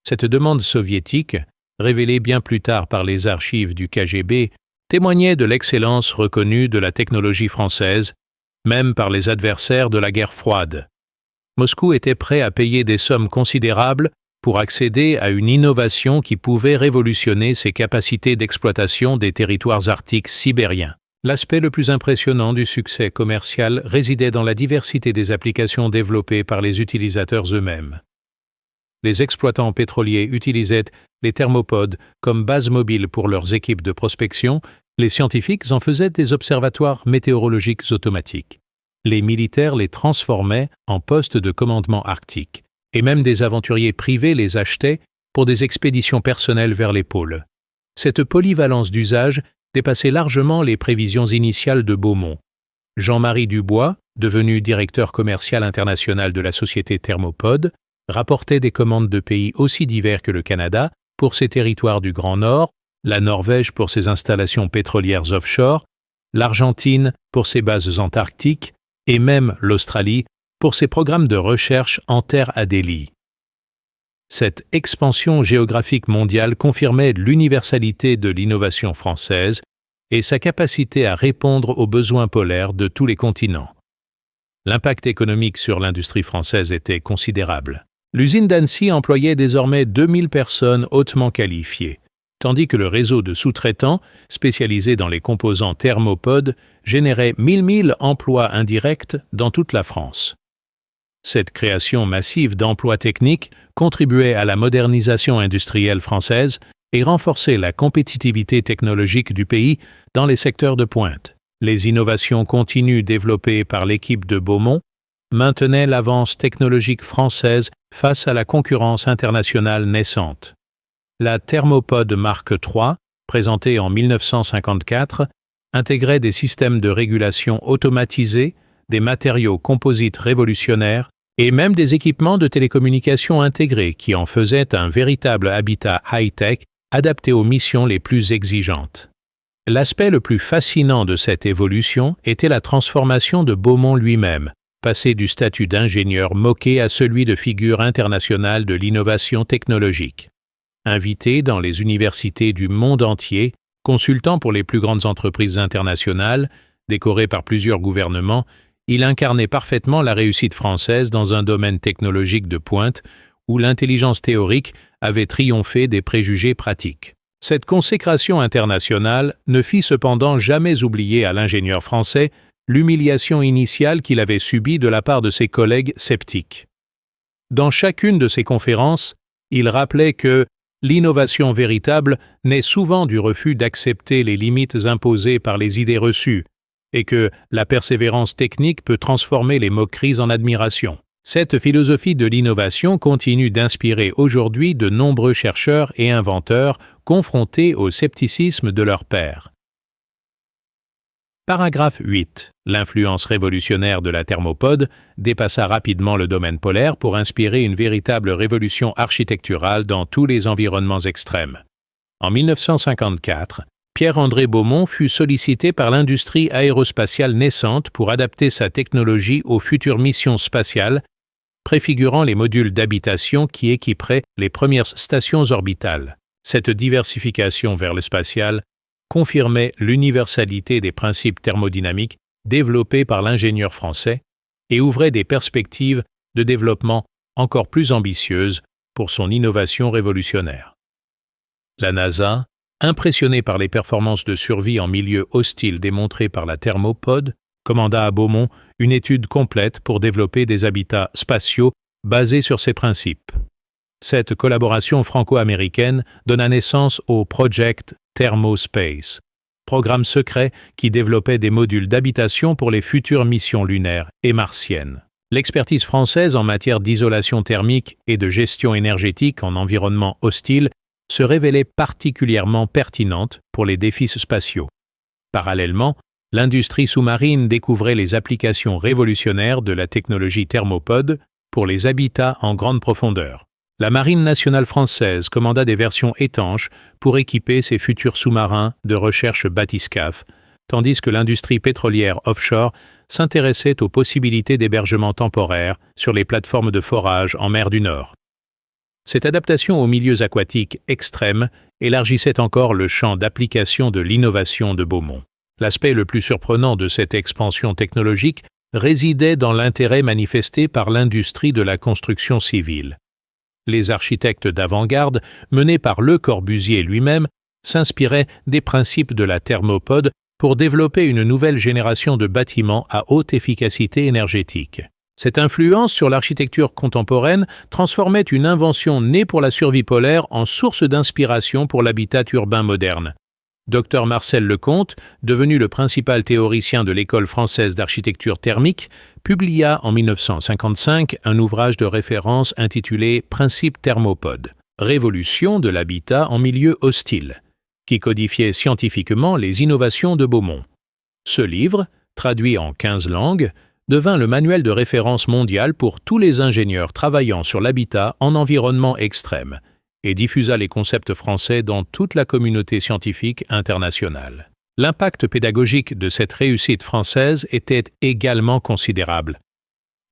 Cette demande soviétique, révélée bien plus tard par les archives du KGB, témoignait de l'excellence reconnue de la technologie française, même par les adversaires de la guerre froide. Moscou était prêt à payer des sommes considérables pour accéder à une innovation qui pouvait révolutionner ses capacités d'exploitation des territoires arctiques sibériens. L'aspect le plus impressionnant du succès commercial résidait dans la diversité des applications développées par les utilisateurs eux-mêmes. Les exploitants pétroliers utilisaient les thermopodes comme base mobile pour leurs équipes de prospection, les scientifiques en faisaient des observatoires météorologiques automatiques. Les militaires les transformaient en postes de commandement arctique, et même des aventuriers privés les achetaient pour des expéditions personnelles vers les pôles. Cette polyvalence d'usage dépassait largement les prévisions initiales de Beaumont. Jean-Marie Dubois, devenu directeur commercial international de la société Thermopod, rapportait des commandes de pays aussi divers que le Canada pour ses territoires du Grand Nord, la Norvège pour ses installations pétrolières offshore, l'Argentine pour ses bases antarctiques et même l'Australie pour ses programmes de recherche en terre Adélie. Cette expansion géographique mondiale confirmait l'universalité de l'innovation française et sa capacité à répondre aux besoins polaires de tous les continents. L'impact économique sur l'industrie française était considérable. L'usine d'Annecy employait désormais 2000 personnes hautement qualifiées, tandis que le réseau de sous-traitants, spécialisés dans les composants thermopodes, générait 1000 emplois indirects dans toute la France. Cette création massive d'emplois techniques contribuait à la modernisation industrielle française et renforçait la compétitivité technologique du pays dans les secteurs de pointe. Les innovations continues développées par l'équipe de Beaumont maintenaient l'avance technologique française face à la concurrence internationale naissante. La Thermopod Mark III, présentée en 1954, intégrait des systèmes de régulation automatisés, des matériaux composites révolutionnaires et même des équipements de télécommunications intégrés qui en faisaient un véritable habitat high-tech adapté aux missions les plus exigeantes. L'aspect le plus fascinant de cette évolution était la transformation de Beaumont lui-même, passé du statut d'ingénieur moqué à celui de figure internationale de l'innovation technologique. Invité dans les universités du monde entier, consultant pour les plus grandes entreprises internationales, décoré par plusieurs gouvernements, il incarnait parfaitement la réussite française dans un domaine technologique de pointe où l'intelligence théorique avait triomphé des préjugés pratiques. Cette consécration internationale ne fit cependant jamais oublier à l'ingénieur français l'humiliation initiale qu'il avait subie de la part de ses collègues sceptiques. Dans chacune de ses conférences, il rappelait que l'innovation véritable naît souvent du refus d'accepter les limites imposées par les idées reçues, et que la persévérance technique peut transformer les moqueries en admiration. Cette philosophie de l'innovation continue d'inspirer aujourd'hui de nombreux chercheurs et inventeurs confrontés au scepticisme de leurs pairs. Paragraphe 8. L'influence révolutionnaire de la thermopode dépassa rapidement le domaine polaire pour inspirer une véritable révolution architecturale dans tous les environnements extrêmes. En 1954, Pierre-André Beaumont fut sollicité par l'industrie aérospatiale naissante pour adapter sa technologie aux futures missions spatiales, préfigurant les modules d'habitation qui équiperaient les premières stations orbitales. Cette diversification vers le spatial confirmait l'universalité des principes thermodynamiques développés par l'ingénieur français et ouvrait des perspectives de développement encore plus ambitieuses pour son innovation révolutionnaire. La NASA, impressionnée par les performances de survie en milieu hostile démontrées par la thermopode, commanda à Beaumont une étude complète pour développer des habitats spatiaux basés sur ces principes. Cette collaboration franco-américaine donna naissance au Project Thermospace, programme secret qui développait des modules d'habitation pour les futures missions lunaires et martiennes. L'expertise française en matière d'isolation thermique et de gestion énergétique en environnement hostile se révélait particulièrement pertinente pour les défis spatiaux. Parallèlement, l'industrie sous-marine découvrait les applications révolutionnaires de la technologie thermopode pour les habitats en grande profondeur. La Marine nationale française commanda des versions étanches pour équiper ses futurs sous-marins de recherche bathyscaphes, tandis que l'industrie pétrolière offshore s'intéressait aux possibilités d'hébergement temporaire sur les plateformes de forage en mer du Nord. Cette adaptation aux milieux aquatiques extrêmes élargissait encore le champ d'application de l'innovation de Beaumont. L'aspect le plus surprenant de cette expansion technologique résidait dans l'intérêt manifesté par l'industrie de la construction civile. Les architectes d'avant-garde, menés par Le Corbusier lui-même, s'inspiraient des principes de la thermopode pour développer une nouvelle génération de bâtiments à haute efficacité énergétique. Cette influence sur l'architecture contemporaine transformait une invention née pour la survie polaire en source d'inspiration pour l'habitat urbain moderne. Dr Marcel Lecomte, devenu le principal théoricien de l'École française d'architecture thermique, publia en 1955 un ouvrage de référence intitulé « Principes thermopodes, révolution de l'habitat en milieu hostile », qui codifiait scientifiquement les innovations de Beaumont. Ce livre, traduit en 15 langues, devint le manuel de référence mondial pour tous les ingénieurs travaillant sur l'habitat en environnement extrême, et diffusa les concepts français dans toute la communauté scientifique internationale. L'impact pédagogique de cette réussite française était également considérable.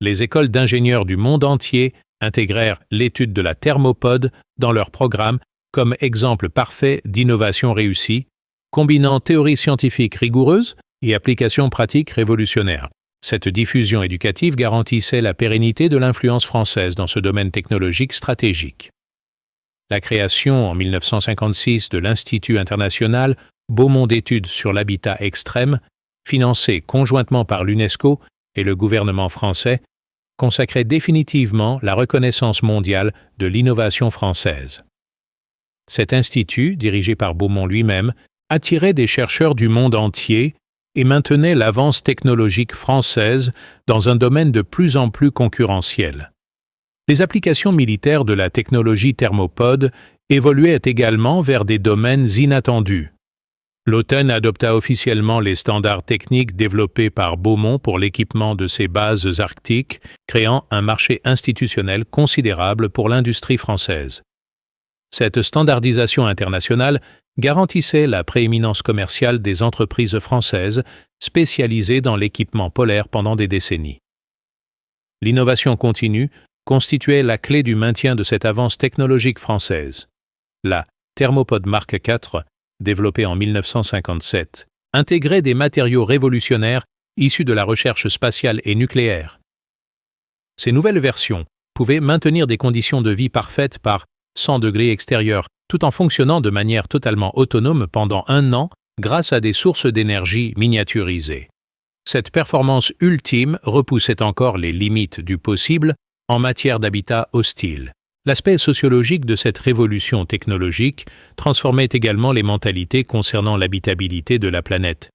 Les écoles d'ingénieurs du monde entier intégrèrent l'étude de la thermopode dans leur programme comme exemple parfait d'innovation réussie, combinant théorie scientifique rigoureuse et applications pratiques révolutionnaires. Cette diffusion éducative garantissait la pérennité de l'influence française dans ce domaine technologique stratégique. La création en 1956 de l'Institut international Beaumont d'études sur l'habitat extrême, financé conjointement par l'UNESCO et le gouvernement français, consacrait définitivement la reconnaissance mondiale de l'innovation française. Cet institut, dirigé par Beaumont lui-même, attirait des chercheurs du monde entier et maintenait l'avance technologique française dans un domaine de plus en plus concurrentiel. Les applications militaires de la technologie thermopode évoluaient également vers des domaines inattendus. L'OTAN adopta officiellement les standards techniques développés par Beaumont pour l'équipement de ses bases arctiques, créant un marché institutionnel considérable pour l'industrie française. Cette standardisation internationale garantissait la prééminence commerciale des entreprises françaises spécialisées dans l'équipement polaire pendant des décennies. L'innovation continue constituait la clé du maintien de cette avance technologique française. La Thermopode Mark IV, développée en 1957, intégrait des matériaux révolutionnaires issus de la recherche spatiale et nucléaire. Ces nouvelles versions pouvaient maintenir des conditions de vie parfaites par 100 degrés extérieurs, tout en fonctionnant de manière totalement autonome pendant 1 an grâce à des sources d'énergie miniaturisées. Cette performance ultime repoussait encore les limites du possible en matière d'habitat hostile. L'aspect sociologique de cette révolution technologique transformait également les mentalités concernant l'habitabilité de la planète.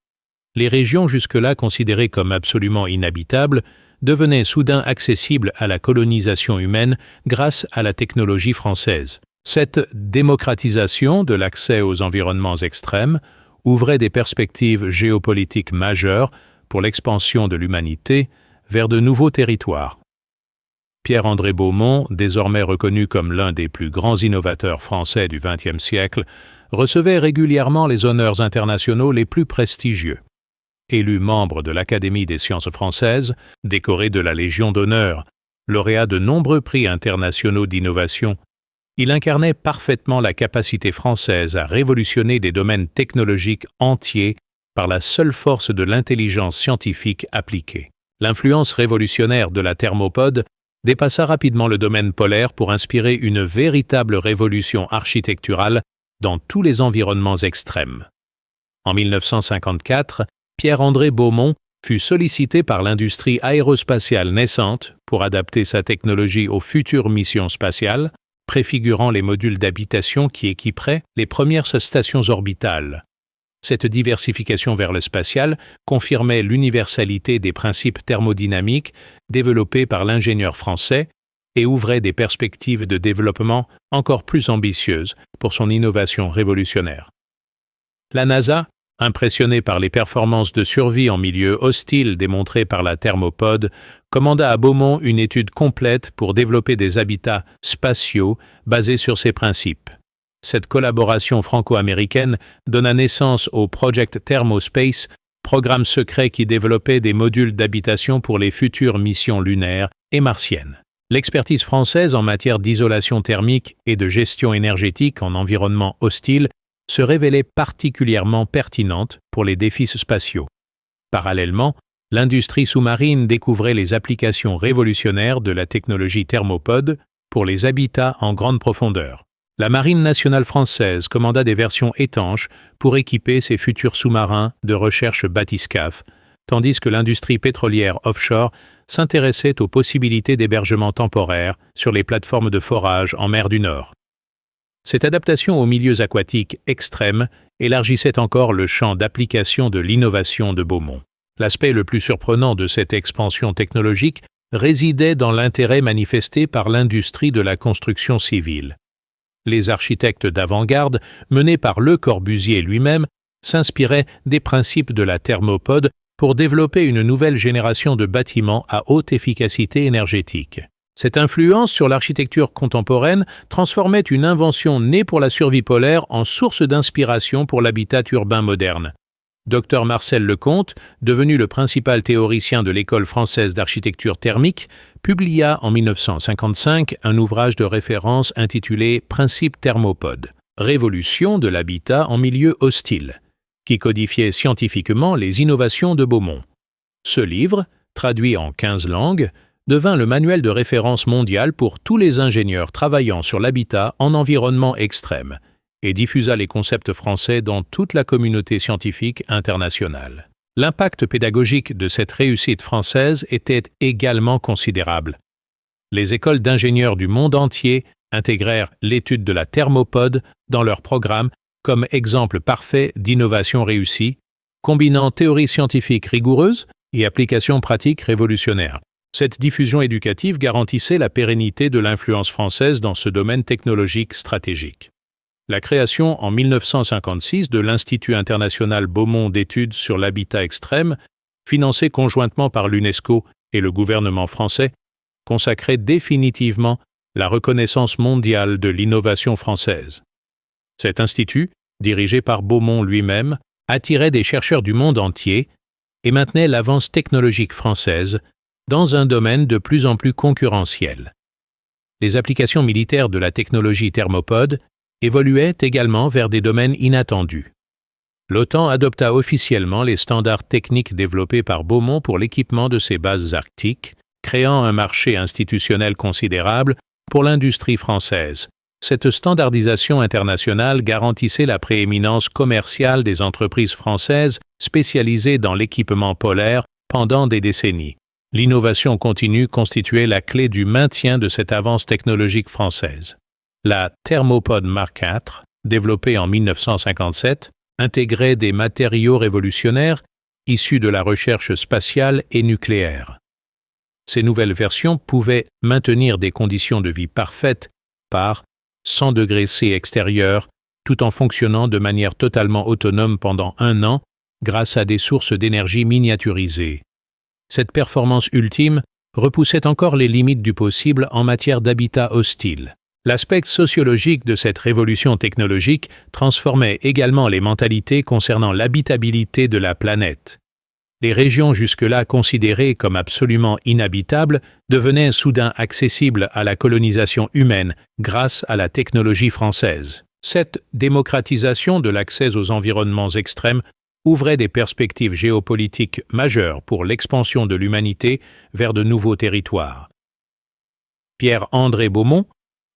Les régions jusque-là considérées comme absolument inhabitables devenaient soudain accessibles à la colonisation humaine grâce à la technologie française. Cette démocratisation de l'accès aux environnements extrêmes ouvrait des perspectives géopolitiques majeures pour l'expansion de l'humanité vers de nouveaux territoires. Pierre-André Beaumont, désormais reconnu comme l'un des plus grands innovateurs français du XXe siècle, recevait régulièrement les honneurs internationaux les plus prestigieux. Élu membre de l'Académie des sciences françaises, décoré de la Légion d'honneur, lauréat de nombreux prix internationaux d'innovation, il incarnait parfaitement la capacité française à révolutionner des domaines technologiques entiers par la seule force de l'intelligence scientifique appliquée. L'influence révolutionnaire de la thermopode dépassa rapidement le domaine polaire pour inspirer une véritable révolution architecturale dans tous les environnements extrêmes. En 1954, Pierre-André Beaumont fut sollicité par l'industrie aérospatiale naissante pour adapter sa technologie aux futures missions spatiales, préfigurant les modules d'habitation qui équiperaient les premières stations orbitales. Cette diversification vers le spatial confirmait l'universalité des principes thermodynamiques développés par l'ingénieur français et ouvrait des perspectives de développement encore plus ambitieuses pour son innovation révolutionnaire. La NASA, impressionnée par les performances de survie en milieu hostile démontrées par la thermopode, commanda à Beaumont une étude complète pour développer des habitats spatiaux basés sur ces principes. Cette collaboration franco-américaine donna naissance au Project Thermospace, programme secret qui développait des modules d'habitation pour les futures missions lunaires et martiennes. L'expertise française en matière d'isolation thermique et de gestion énergétique en environnement hostile se révélait particulièrement pertinente pour les défis spatiaux. Parallèlement, l'industrie sous-marine découvrait les applications révolutionnaires de la technologie thermopode pour les habitats en grande profondeur. La Marine nationale française commanda des versions étanches pour équiper ses futurs sous-marins de recherche bathyscaphes, tandis que l'industrie pétrolière offshore s'intéressait aux possibilités d'hébergement temporaire sur les plateformes de forage en mer du Nord. Cette adaptation aux milieux aquatiques extrêmes élargissait encore le champ d'application de l'innovation de Beaumont. L'aspect le plus surprenant de cette expansion technologique résidait dans l'intérêt manifesté par l'industrie de la construction civile. Les architectes d'avant-garde, menés par Le Corbusier lui-même, s'inspiraient des principes de la thermopode pour développer une nouvelle génération de bâtiments à haute efficacité énergétique. Cette influence sur l'architecture contemporaine transformait une invention née pour la survie polaire en source d'inspiration pour l'habitat urbain moderne. Dr Marcel Lecomte, devenu le principal théoricien de l'école française d'architecture thermique, publia en 1955 un ouvrage de référence intitulé « Principes thermopodes, révolution de l'habitat en milieu hostile », qui codifiait scientifiquement les innovations de Beaumont. Ce livre, traduit en 15 langues, devint le manuel de référence mondial pour tous les ingénieurs travaillant sur l'habitat en environnement extrême et diffusa les concepts français dans toute la communauté scientifique internationale. L'impact pédagogique de cette réussite française était également considérable. Les écoles d'ingénieurs du monde entier intégrèrent l'étude de la thermopode dans leur programme comme exemple parfait d'innovation réussie, combinant théorie scientifique rigoureuse et applications pratiques révolutionnaires. Cette diffusion éducative garantissait la pérennité de l'influence française dans ce domaine technologique stratégique. La création en 1956 de l'Institut international Beaumont d'études sur l'habitat extrême, financé conjointement par l'UNESCO et le gouvernement français, consacrait définitivement la reconnaissance mondiale de l'innovation française. Cet institut, dirigé par Beaumont lui-même, attirait des chercheurs du monde entier et maintenait l'avance technologique française dans un domaine de plus en plus concurrentiel. Les applications militaires de la technologie thermopode évoluaient également vers des domaines inattendus. L'OTAN adopta officiellement les standards techniques développés par Beaumont pour l'équipement de ses bases arctiques, créant un marché institutionnel considérable pour l'industrie française. Cette standardisation internationale garantissait la prééminence commerciale des entreprises françaises spécialisées dans l'équipement polaire pendant des décennies. L'innovation continue constituait la clé du maintien de cette avance technologique française. La Thermopode Mark IV, développée en 1957, intégrait des matériaux révolutionnaires issus de la recherche spatiale et nucléaire. Ces nouvelles versions pouvaient maintenir des conditions de vie parfaites par 100 degrés C extérieur, tout en fonctionnant de manière totalement autonome pendant 1 an grâce à des sources d'énergie miniaturisées. Cette performance ultime repoussait encore les limites du possible en matière d'habitat hostile. L'aspect sociologique de cette révolution technologique transformait également les mentalités concernant l'habitabilité de la planète. Les régions jusque-là considérées comme absolument inhabitables devenaient soudain accessibles à la colonisation humaine grâce à la technologie française. Cette démocratisation de l'accès aux environnements extrêmes ouvrait des perspectives géopolitiques majeures pour l'expansion de l'humanité vers de nouveaux territoires. Pierre-André Beaumont,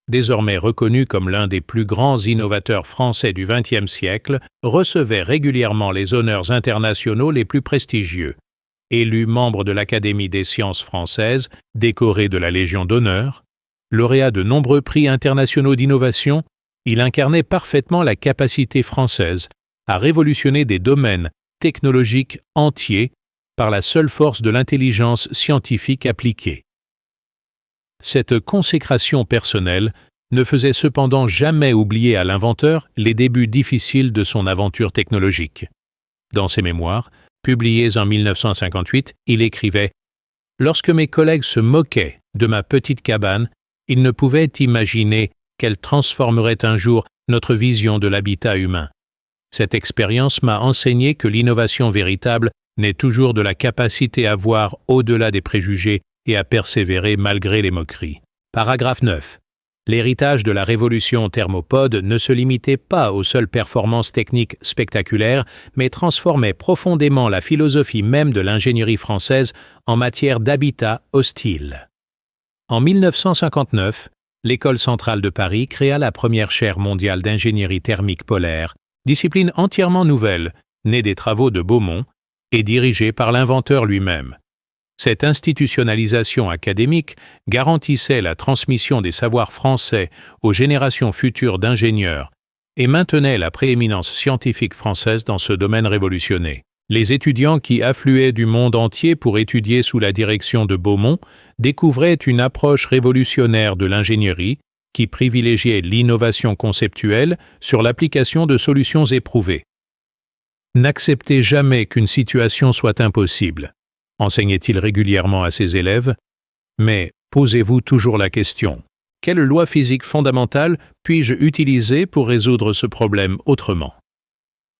désormais reconnu comme l'un des plus grands innovateurs français du XXe siècle, recevait régulièrement les honneurs internationaux les plus prestigieux. Élu membre de l'Académie des sciences françaises, décoré de la Légion d'honneur, lauréat de nombreux prix internationaux d'innovation, il incarnait parfaitement la capacité française à révolutionner des domaines technologiques entiers par la seule force de l'intelligence scientifique appliquée. Cette consécration personnelle ne faisait cependant jamais oublier à l'inventeur les débuts difficiles de son aventure technologique. Dans ses mémoires, publiés en 1958, il écrivait « Lorsque mes collègues se moquaient de ma petite cabane, ils ne pouvaient imaginer qu'elle transformerait un jour notre vision de l'habitat humain. Cette expérience m'a enseigné que l'innovation véritable naît toujours de la capacité à voir au-delà des préjugés et à persévérer malgré les moqueries. » Paragraphe 9. L'héritage de la révolution thermopode ne se limitait pas aux seules performances techniques spectaculaires, mais transformait profondément la philosophie même de l'ingénierie française en matière d'habitat hostile. En 1959, l'École centrale de Paris créa la première chaire mondiale d'ingénierie thermique polaire, discipline entièrement nouvelle, née des travaux de Beaumont et dirigée par l'inventeur lui-même. Cette institutionnalisation académique garantissait la transmission des savoirs français aux générations futures d'ingénieurs et maintenait la prééminence scientifique française dans ce domaine révolutionné. Les étudiants qui affluaient du monde entier pour étudier sous la direction de Beaumont découvraient une approche révolutionnaire de l'ingénierie qui privilégiait l'innovation conceptuelle sur l'application de solutions éprouvées. N'acceptez jamais qu'une situation soit impossible, enseignait-il régulièrement à ses élèves, mais posez-vous toujours la question, quelle loi physique fondamentale puis-je utiliser pour résoudre ce problème autrement?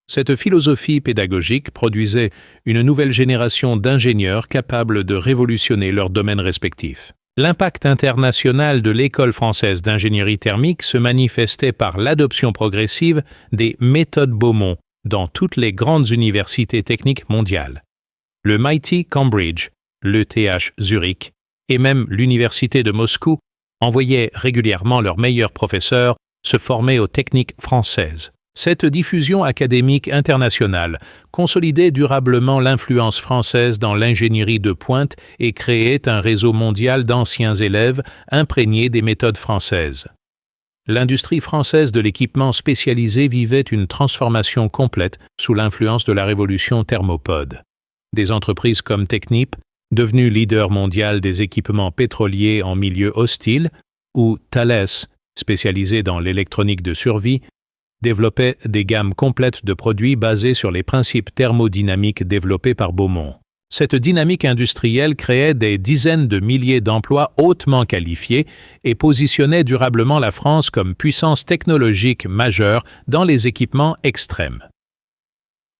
Cette philosophie pédagogique produisait une nouvelle génération d'ingénieurs capables de révolutionner leurs domaines respectifs. L'impact international de l'École française d'ingénierie thermique se manifestait par l'adoption progressive des méthodes Beaumont dans toutes les grandes universités techniques mondiales. Le MIT Cambridge, l'ETH Zurich et même l'Université de Moscou envoyaient régulièrement leurs meilleurs professeurs se former aux techniques françaises. Cette diffusion académique internationale consolidait durablement l'influence française dans l'ingénierie de pointe et créait un réseau mondial d'anciens élèves imprégnés des méthodes françaises. L'industrie française de l'équipement spécialisé vivait une transformation complète sous l'influence de la révolution thermopode. Des entreprises comme Technip, devenu leader mondial des équipements pétroliers en milieu hostile, ou Thales, spécialisé dans l'électronique de survie, développait des gammes complètes de produits basés sur les principes thermodynamiques développés par Beaumont. Cette dynamique industrielle créait des dizaines de milliers d'emplois hautement qualifiés et positionnait durablement la France comme puissance technologique majeure dans les équipements extrêmes.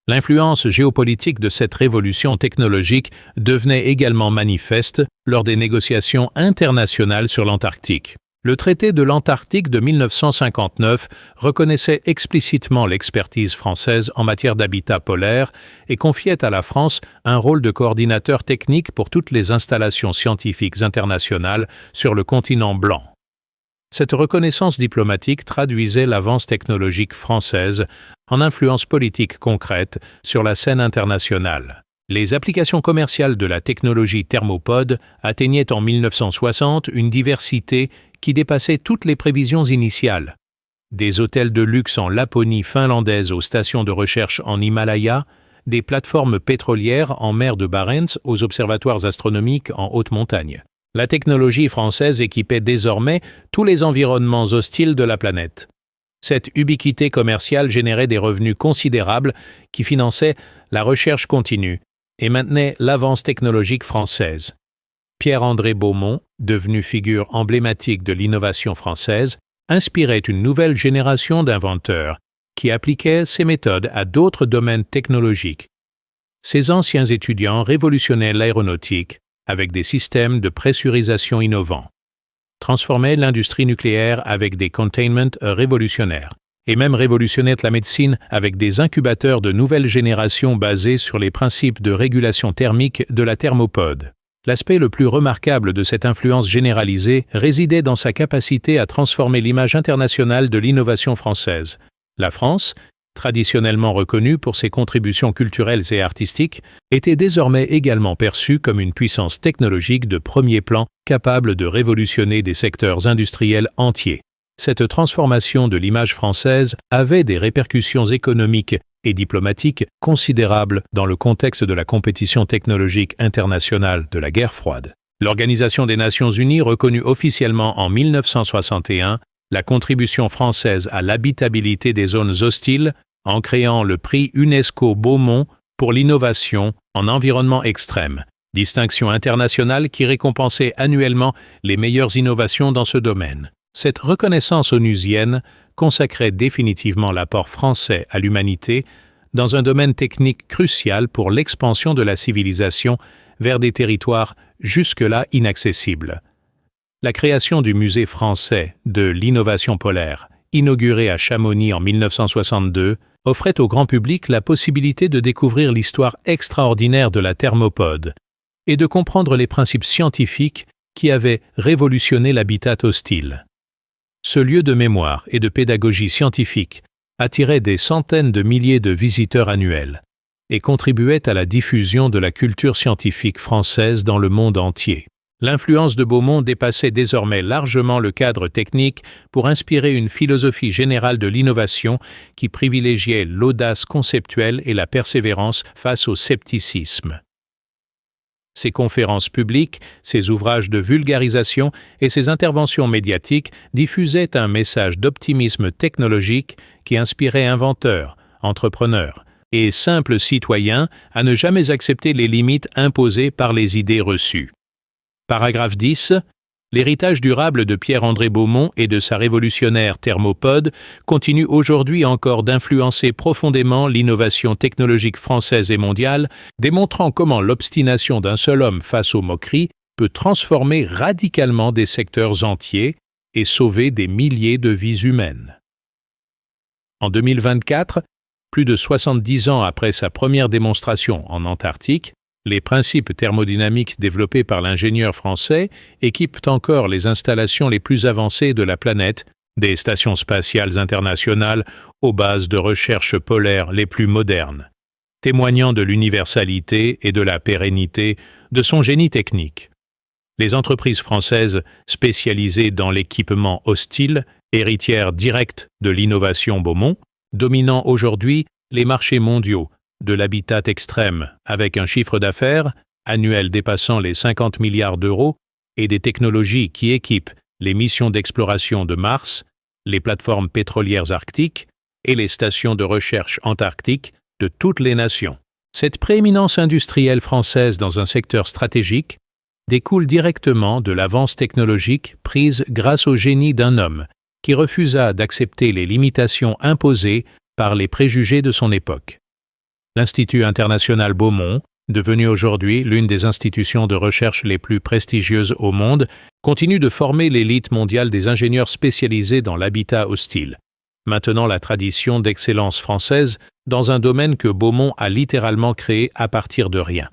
L'influence géopolitique de cette révolution technologique devenait également manifeste lors des négociations internationales sur l'Antarctique. Le traité de l'Antarctique de 1959 reconnaissait explicitement l'expertise française en matière d'habitat polaire et confiait à la France un rôle de coordinateur technique pour toutes les installations scientifiques internationales sur le continent blanc. Cette reconnaissance diplomatique traduisait l'avance technologique française en influence politique concrète sur la scène internationale. Les applications commerciales de la technologie thermopode atteignaient en 1960 une diversité qui dépassait toutes les prévisions initiales. Des hôtels de luxe en Laponie finlandaise aux stations de recherche en Himalaya, des plateformes pétrolières en mer de Barents aux observatoires astronomiques en haute montagne. La technologie française équipait désormais tous les environnements hostiles de la planète. Cette ubiquité commerciale générait des revenus considérables qui finançaient la recherche continue et maintenaient l'avance technologique française. Pierre-André Beaumont, devenu figure emblématique de l'innovation française, inspirait une nouvelle génération d'inventeurs qui appliquaient ces méthodes à d'autres domaines technologiques. Ces anciens étudiants révolutionnaient l'aéronautique avec des systèmes de pressurisation innovants, transformaient l'industrie nucléaire avec des containments révolutionnaires et même révolutionné la médecine avec des incubateurs de nouvelle génération basés sur les principes de régulation thermique de la thermopode. L'aspect le plus remarquable de cette influence généralisée résidait dans sa capacité à transformer l'image internationale de l'innovation française. La France, traditionnellement reconnue pour ses contributions culturelles et artistiques, était désormais également perçue comme une puissance technologique de premier plan capable de révolutionner des secteurs industriels entiers. Cette transformation de l'image française avait des répercussions économiques et diplomatiques considérables dans le contexte de la compétition technologique internationale de la guerre froide. L'Organisation des Nations Unies reconnut officiellement en 1961 la contribution française à l'habitabilité des zones hostiles en créant le prix UNESCO Beaumont pour l'innovation en environnement extrême, distinction internationale qui récompensait annuellement les meilleures innovations dans ce domaine. Cette reconnaissance onusienne consacrait définitivement l'apport français à l'humanité dans un domaine technique crucial pour l'expansion de la civilisation vers des territoires jusque-là inaccessibles. La création du Musée français de l'innovation polaire, inauguré à Chamonix en 1962, offrait au grand public la possibilité de découvrir l'histoire extraordinaire de la thermopode et de comprendre les principes scientifiques qui avaient révolutionné l'habitat hostile. Ce lieu de mémoire et de pédagogie scientifique attirait des centaines de milliers de visiteurs annuels et contribuait à la diffusion de la culture scientifique française dans le monde entier. L'influence de Beaumont dépassait désormais largement le cadre technique pour inspirer une philosophie générale de l'innovation qui privilégiait l'audace conceptuelle et la persévérance face au scepticisme. Ses conférences publiques, ses ouvrages de vulgarisation et ses interventions médiatiques diffusaient un message d'optimisme technologique qui inspirait inventeurs, entrepreneurs et simples citoyens à ne jamais accepter les limites imposées par les idées reçues. Paragraphe 10. L'héritage durable de Pierre-André Beaumont et de sa révolutionnaire thermopode continue aujourd'hui encore d'influencer profondément l'innovation technologique française et mondiale, démontrant comment l'obstination d'un seul homme face aux moqueries peut transformer radicalement des secteurs entiers et sauver des milliers de vies humaines. En 2024, plus de 70 ans après sa première démonstration en Antarctique, les principes thermodynamiques développés par l'ingénieur français équipent encore les installations les plus avancées de la planète, des stations spatiales internationales aux bases de recherche polaire les plus modernes, témoignant de l'universalité et de la pérennité de son génie technique. Les entreprises françaises spécialisées dans l'équipement hostile, héritières directes de l'innovation Beaumont, dominant aujourd'hui les marchés mondiaux de l'habitat extrême avec un chiffre d'affaires annuel dépassant les 50 milliards d'euros et des technologies qui équipent les missions d'exploration de Mars, les plateformes pétrolières arctiques et les stations de recherche antarctiques de toutes les nations. Cette prééminence industrielle française dans un secteur stratégique découle directement de l'avance technologique prise grâce au génie d'un homme qui refusa d'accepter les limitations imposées par les préjugés de son époque. L'Institut international Beaumont, devenu aujourd'hui l'une des institutions de recherche les plus prestigieuses au monde, continue de former l'élite mondiale des ingénieurs spécialisés dans l'habitat hostile, maintenant la tradition d'excellence française dans un domaine que Beaumont a littéralement créé à partir de rien.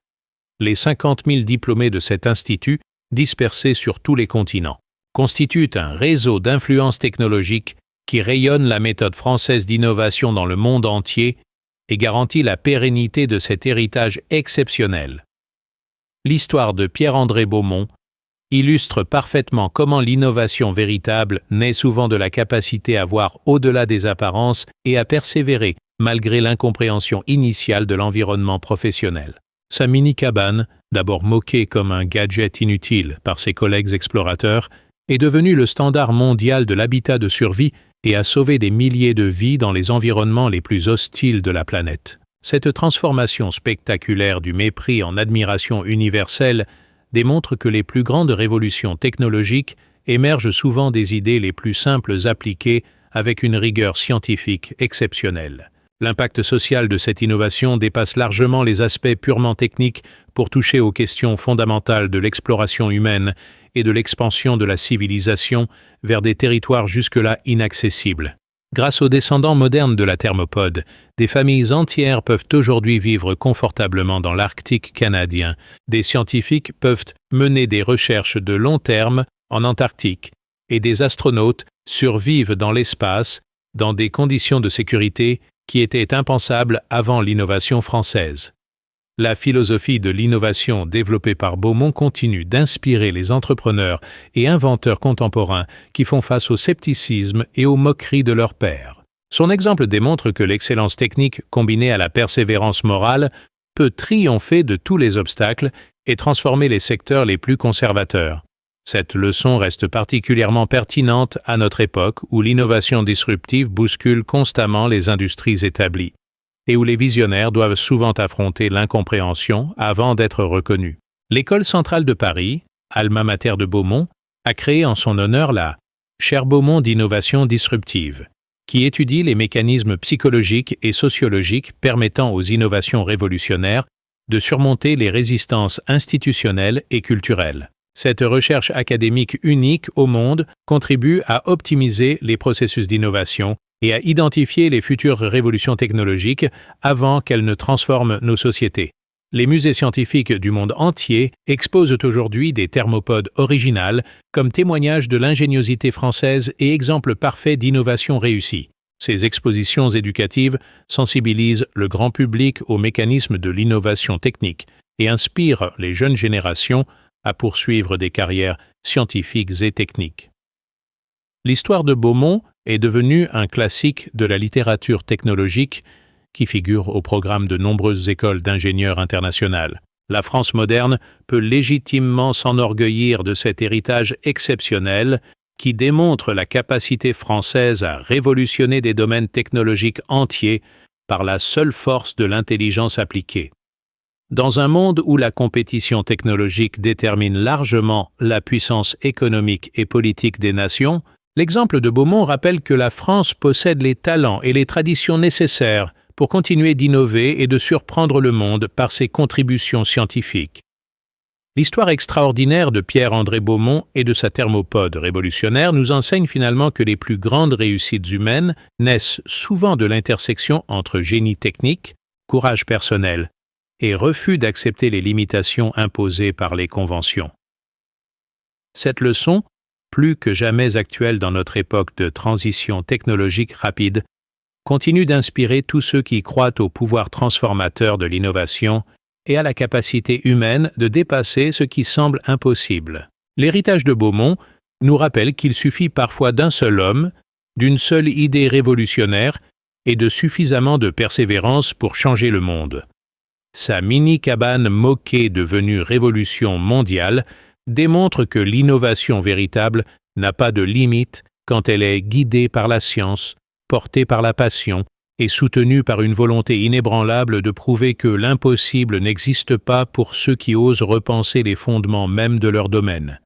Les 50 000 diplômés de cet institut, dispersés sur tous les continents, constituent un réseau d'influence technologique qui rayonne la méthode française d'innovation dans le monde entier et garantit la pérennité de cet héritage exceptionnel. L'histoire de Pierre-André Beaumont illustre parfaitement comment l'innovation véritable naît souvent de la capacité à voir au-delà des apparences et à persévérer malgré l'incompréhension initiale de l'environnement professionnel. Sa mini-cabane, d'abord moquée comme un gadget inutile par ses collègues explorateurs, est devenue le standard mondial de l'habitat de survie et a sauvé des milliers de vies dans les environnements les plus hostiles de la planète. Cette transformation spectaculaire du mépris en admiration universelle démontre que les plus grandes révolutions technologiques émergent souvent des idées les plus simples appliquées avec une rigueur scientifique exceptionnelle. L'impact social de cette innovation dépasse largement les aspects purement techniques pour toucher aux questions fondamentales de l'exploration humaine et de l'expansion de la civilisation vers des territoires jusque-là inaccessibles. Grâce aux descendants modernes de la thermopode, des familles entières peuvent aujourd'hui vivre confortablement dans l'Arctique canadien. Des scientifiques peuvent mener des recherches de long terme en Antarctique et des astronautes survivent dans l'espace dans des conditions de sécurité qui étaient impensables avant l'innovation française. La philosophie de l'innovation développée par Beaumont continue d'inspirer les entrepreneurs et inventeurs contemporains qui font face au scepticisme et aux moqueries de leurs pairs. Son exemple démontre que l'excellence technique combinée à la persévérance morale peut triompher de tous les obstacles et transformer les secteurs les plus conservateurs. Cette leçon reste particulièrement pertinente à notre époque où l'innovation disruptive bouscule constamment les industries établies et où les visionnaires doivent souvent affronter l'incompréhension avant d'être reconnus. L'École centrale de Paris, alma mater de Beaumont, a créé en son honneur la Chaire Beaumont d'innovation disruptive, qui étudie les mécanismes psychologiques et sociologiques permettant aux innovations révolutionnaires de surmonter les résistances institutionnelles et culturelles. Cette recherche académique unique au monde contribue à optimiser les processus d'innovation et à identifier les futures révolutions technologiques avant qu'elles ne transforment nos sociétés. Les musées scientifiques du monde entier exposent aujourd'hui des thermopodes originales comme témoignage de l'ingéniosité française et exemple parfait d'innovation réussie. Ces expositions éducatives sensibilisent le grand public aux mécanismes de l'innovation technique et inspirent les jeunes générations à poursuivre des carrières scientifiques et techniques. L'histoire de Beaumont est devenue un classique de la littérature technologique qui figure au programme de nombreuses écoles d'ingénieurs internationales. La France moderne peut légitimement s'enorgueillir de cet héritage exceptionnel qui démontre la capacité française à révolutionner des domaines technologiques entiers par la seule force de l'intelligence appliquée. Dans un monde où la compétition technologique détermine largement la puissance économique et politique des nations, l'exemple de Beaumont rappelle que la France possède les talents et les traditions nécessaires pour continuer d'innover et de surprendre le monde par ses contributions scientifiques. L'histoire extraordinaire de Pierre-André Beaumont et de sa thermopode révolutionnaire nous enseigne finalement que les plus grandes réussites humaines naissent souvent de l'intersection entre génie technique, courage personnel et refus d'accepter les limitations imposées par les conventions. Cette leçon, plus que jamais actuelle dans notre époque de transition technologique rapide, continue d'inspirer tous ceux qui croient au pouvoir transformateur de l'innovation et à la capacité humaine de dépasser ce qui semble impossible. L'héritage de Beaumont nous rappelle qu'il suffit parfois d'un seul homme, d'une seule idée révolutionnaire et de suffisamment de persévérance pour changer le monde. Sa mini-cabane moquée devenue révolution mondiale démontre que l'innovation véritable n'a pas de limite quand elle est guidée par la science, portée par la passion et soutenue par une volonté inébranlable de prouver que l'impossible n'existe pas pour ceux qui osent repenser les fondements même de leur domaine.